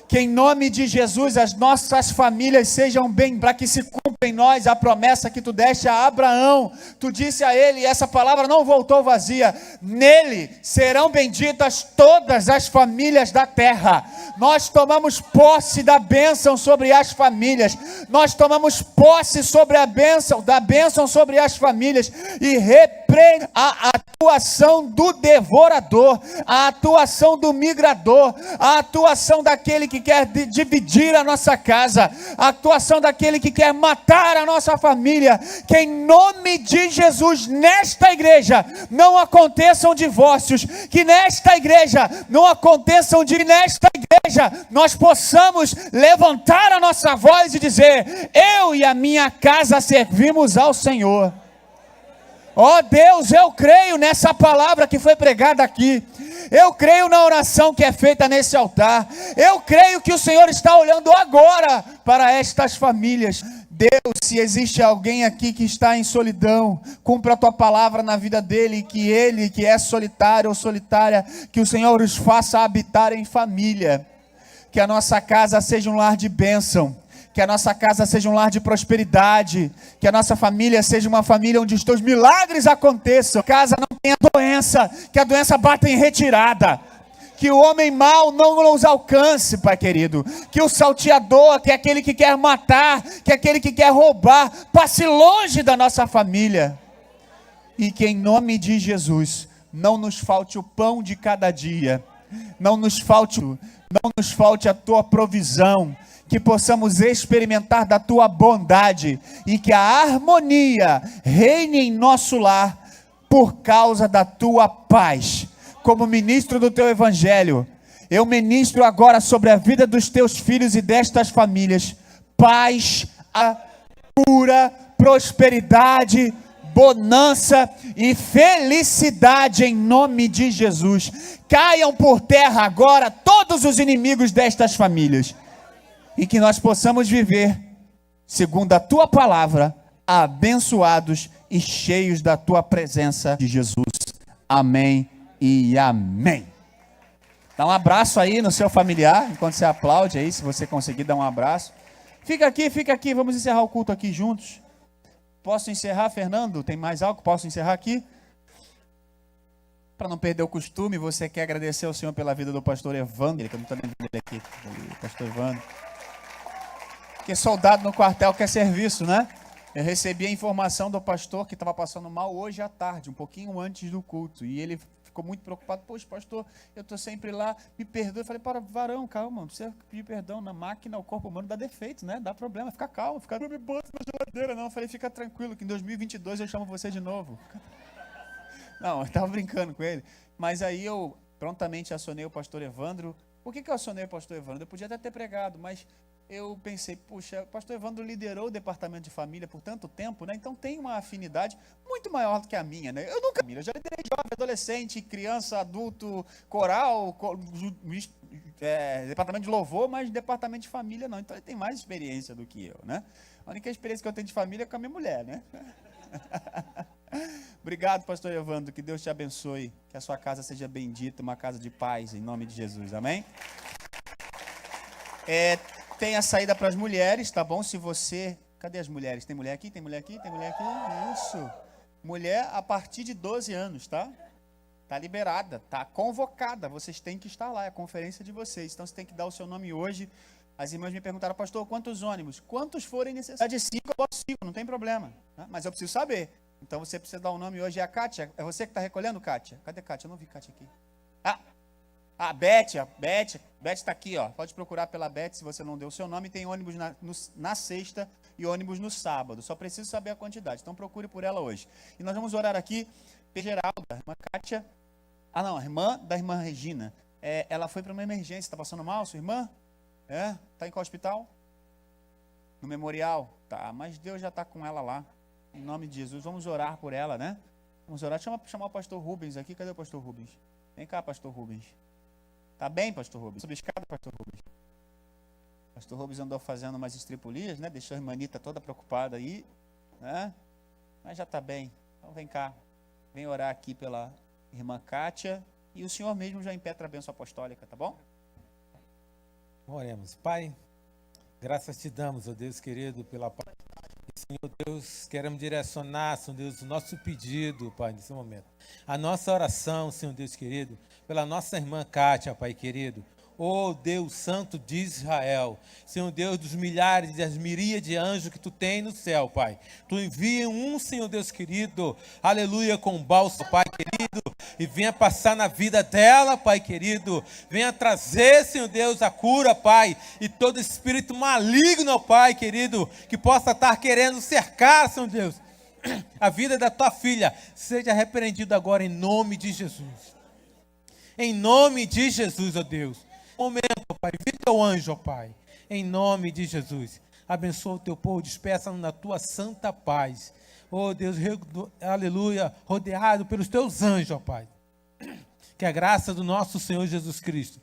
Speaker 6: Que em nome de Jesus as nossas famílias sejam bem, para que se cumpra em nós a promessa que tu deste a Abraão. Tu disse a ele, e essa palavra não voltou vazia, nele serão benditas todas as famílias da terra. Nós tomamos posse da bênção sobre as famílias, nós tomamos posse sobre a bênção, da bênção sobre as famílias, e repreende a atuação do devorador, a atuação do migrador, a atuação daquele que quer dividir a nossa casa, a atuação daquele que quer matar a nossa família. Que em nome de Jesus, nesta igreja, não aconteçam divórcios, que nesta igreja não aconteçam nesta igreja nós possamos levantar a nossa voz e dizer: eu e a minha casa servimos ao Senhor. Ó Deus, eu creio nessa palavra que foi pregada aqui. Eu creio na oração que é feita nesse altar. Eu creio que o Senhor está olhando agora para estas famílias. Deus, se existe alguém aqui que está em solidão, cumpra a tua palavra na vida dele, que ele que é solitário ou solitária, que o Senhor os faça habitar em família, que a nossa casa seja um lar de bênção, que a nossa casa seja um lar de prosperidade, que a nossa família seja uma família onde os teus milagres aconteçam, que a casa não tenha doença, que a doença bata em retirada, que o homem mau não nos alcance, Pai querido, que o salteador, que é aquele que quer matar, que é aquele que quer roubar, passe longe da nossa família, e que em nome de Jesus, não nos falte o pão de cada dia, não nos falte a tua provisão, que possamos experimentar da tua bondade, e que a harmonia reine em nosso lar, por causa da tua paz. Como ministro do teu evangelho, eu ministro agora sobre a vida dos teus filhos e destas famílias, paz, cura, prosperidade, bonança e felicidade em nome de Jesus. Caiam por terra agora todos os inimigos destas famílias, e que nós possamos viver, segundo a tua palavra, abençoados e cheios da tua presença de Jesus. Amém e amém. Dá um abraço aí no seu familiar, enquanto você aplaude aí, se você conseguir dar um abraço. Fica aqui, vamos encerrar o culto aqui juntos. Posso encerrar, Fernando? Tem mais algo? Posso encerrar aqui? Para não perder o costume, você quer agradecer ao Senhor pela vida do pastor Evandro, que eu não estou lembrando dele aqui, o pastor Evandro. Porque soldado no quartel quer serviço, né? Eu recebi a informação do pastor que estava passando mal hoje à tarde, um pouquinho antes do culto, e ele ficou muito preocupado. Poxa, pastor, eu estou sempre lá, me perdoe. Eu falei, varão, calma, não precisa pedir perdão. Na máquina, o corpo humano dá defeito, né? Dá problema, fica calmo, não me bota na geladeira, não. Eu falei, fica tranquilo, que em 2022 eu chamo você de novo. Não, eu estava brincando com ele. Mas aí eu prontamente acionei o pastor Evandro. Por que eu acionei o pastor Evandro? Eu podia até ter pregado, mas eu pensei, puxa, o pastor Evandro liderou o departamento de família por tanto tempo, né? Então tem uma afinidade muito maior do que a minha, né? Eu já liderei jovem, adolescente, criança, adulto, coral, departamento de louvor, mas departamento de família não. Então ele tem mais experiência do que eu, né? A única experiência que eu tenho de família é com a minha mulher, né? Obrigado, pastor Evandro, que Deus te abençoe, que a sua casa seja bendita, uma casa de paz, em nome de Jesus, amém? Tem a saída para as mulheres, tá bom? Se você... Cadê as mulheres? Tem mulher aqui? Tem mulher aqui? Tem mulher aqui? Isso. Mulher a partir de 12 anos, tá? Tá liberada, tá convocada. Vocês têm que estar lá, é a conferência de vocês. Então você tem que dar o seu nome hoje. As irmãs me perguntaram, pastor, quantos ônibus? Quantos forem necessários? De 5, eu boto 5, não tem problema. Tá? Mas eu preciso saber. Então você precisa dar o nome hoje. É a Kátia? É você que está recolhendo, Kátia? Cadê Kátia? Eu não vi Kátia aqui. A Beth está aqui, ó. Pode procurar pela Beth se você não deu o seu nome. Tem ônibus na sexta e ônibus no sábado. Só preciso saber a quantidade. Então procure por ela hoje. E nós vamos orar aqui pela Geralda, a irmã Kátia. A irmã da irmã Regina. Ela foi para uma emergência. Está passando mal, sua irmã? Está em qual hospital? No Memorial. Tá, mas Deus já está com ela lá. Em nome de Jesus. Vamos orar por ela, né? Vamos orar. Chamar o pastor Rubens aqui. Cadê o pastor Rubens? Vem cá, pastor Rubens. Tá bem, pastor Rubens? Sob escada, pastor Rubens. Pastor Rubens andou fazendo umas estripulias, né? Deixou a irmanita toda preocupada aí, né? Mas já tá bem. Então vem cá. Vem orar aqui pela irmã Kátia. E o senhor mesmo já impetra a bênção apostólica, tá bom?
Speaker 7: Oremos. Pai, graças te damos, ó Deus querido, pela paz. Senhor Deus, queremos direcionar, Senhor Deus, o nosso pedido, Pai, nesse momento. A nossa oração, Senhor Deus querido, pela nossa irmã Kátia, Pai querido. Ó Deus Santo de Israel, Senhor Deus dos milhares e das miríades de anjos que Tu tem no céu, Pai. Tu envia um, Senhor Deus querido, aleluia, com bálsamo, Pai querido, e venha passar na vida dela, Pai querido. Venha trazer, Senhor Deus, a cura, Pai, e todo espírito maligno, Pai querido, que possa estar querendo cercar, Senhor Deus, a vida da Tua filha, seja repreendido agora em nome de Jesus. Em nome de Jesus, ó Deus. Momento, Pai, vi Teu anjo, ó Pai, em nome de Jesus. Abençoa o Teu povo, despeça-nos na Tua santa paz. Oh Deus, aleluia, rodeado pelos Teus anjos, ó Pai. Que a graça do nosso Senhor Jesus Cristo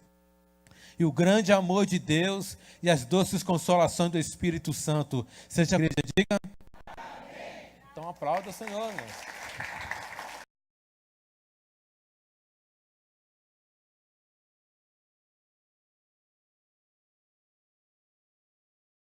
Speaker 7: e o grande amor de Deus e as doces consolações do Espírito Santo. Seja a igreja, diga. Amém. Então aplauda o Senhor, irmãos.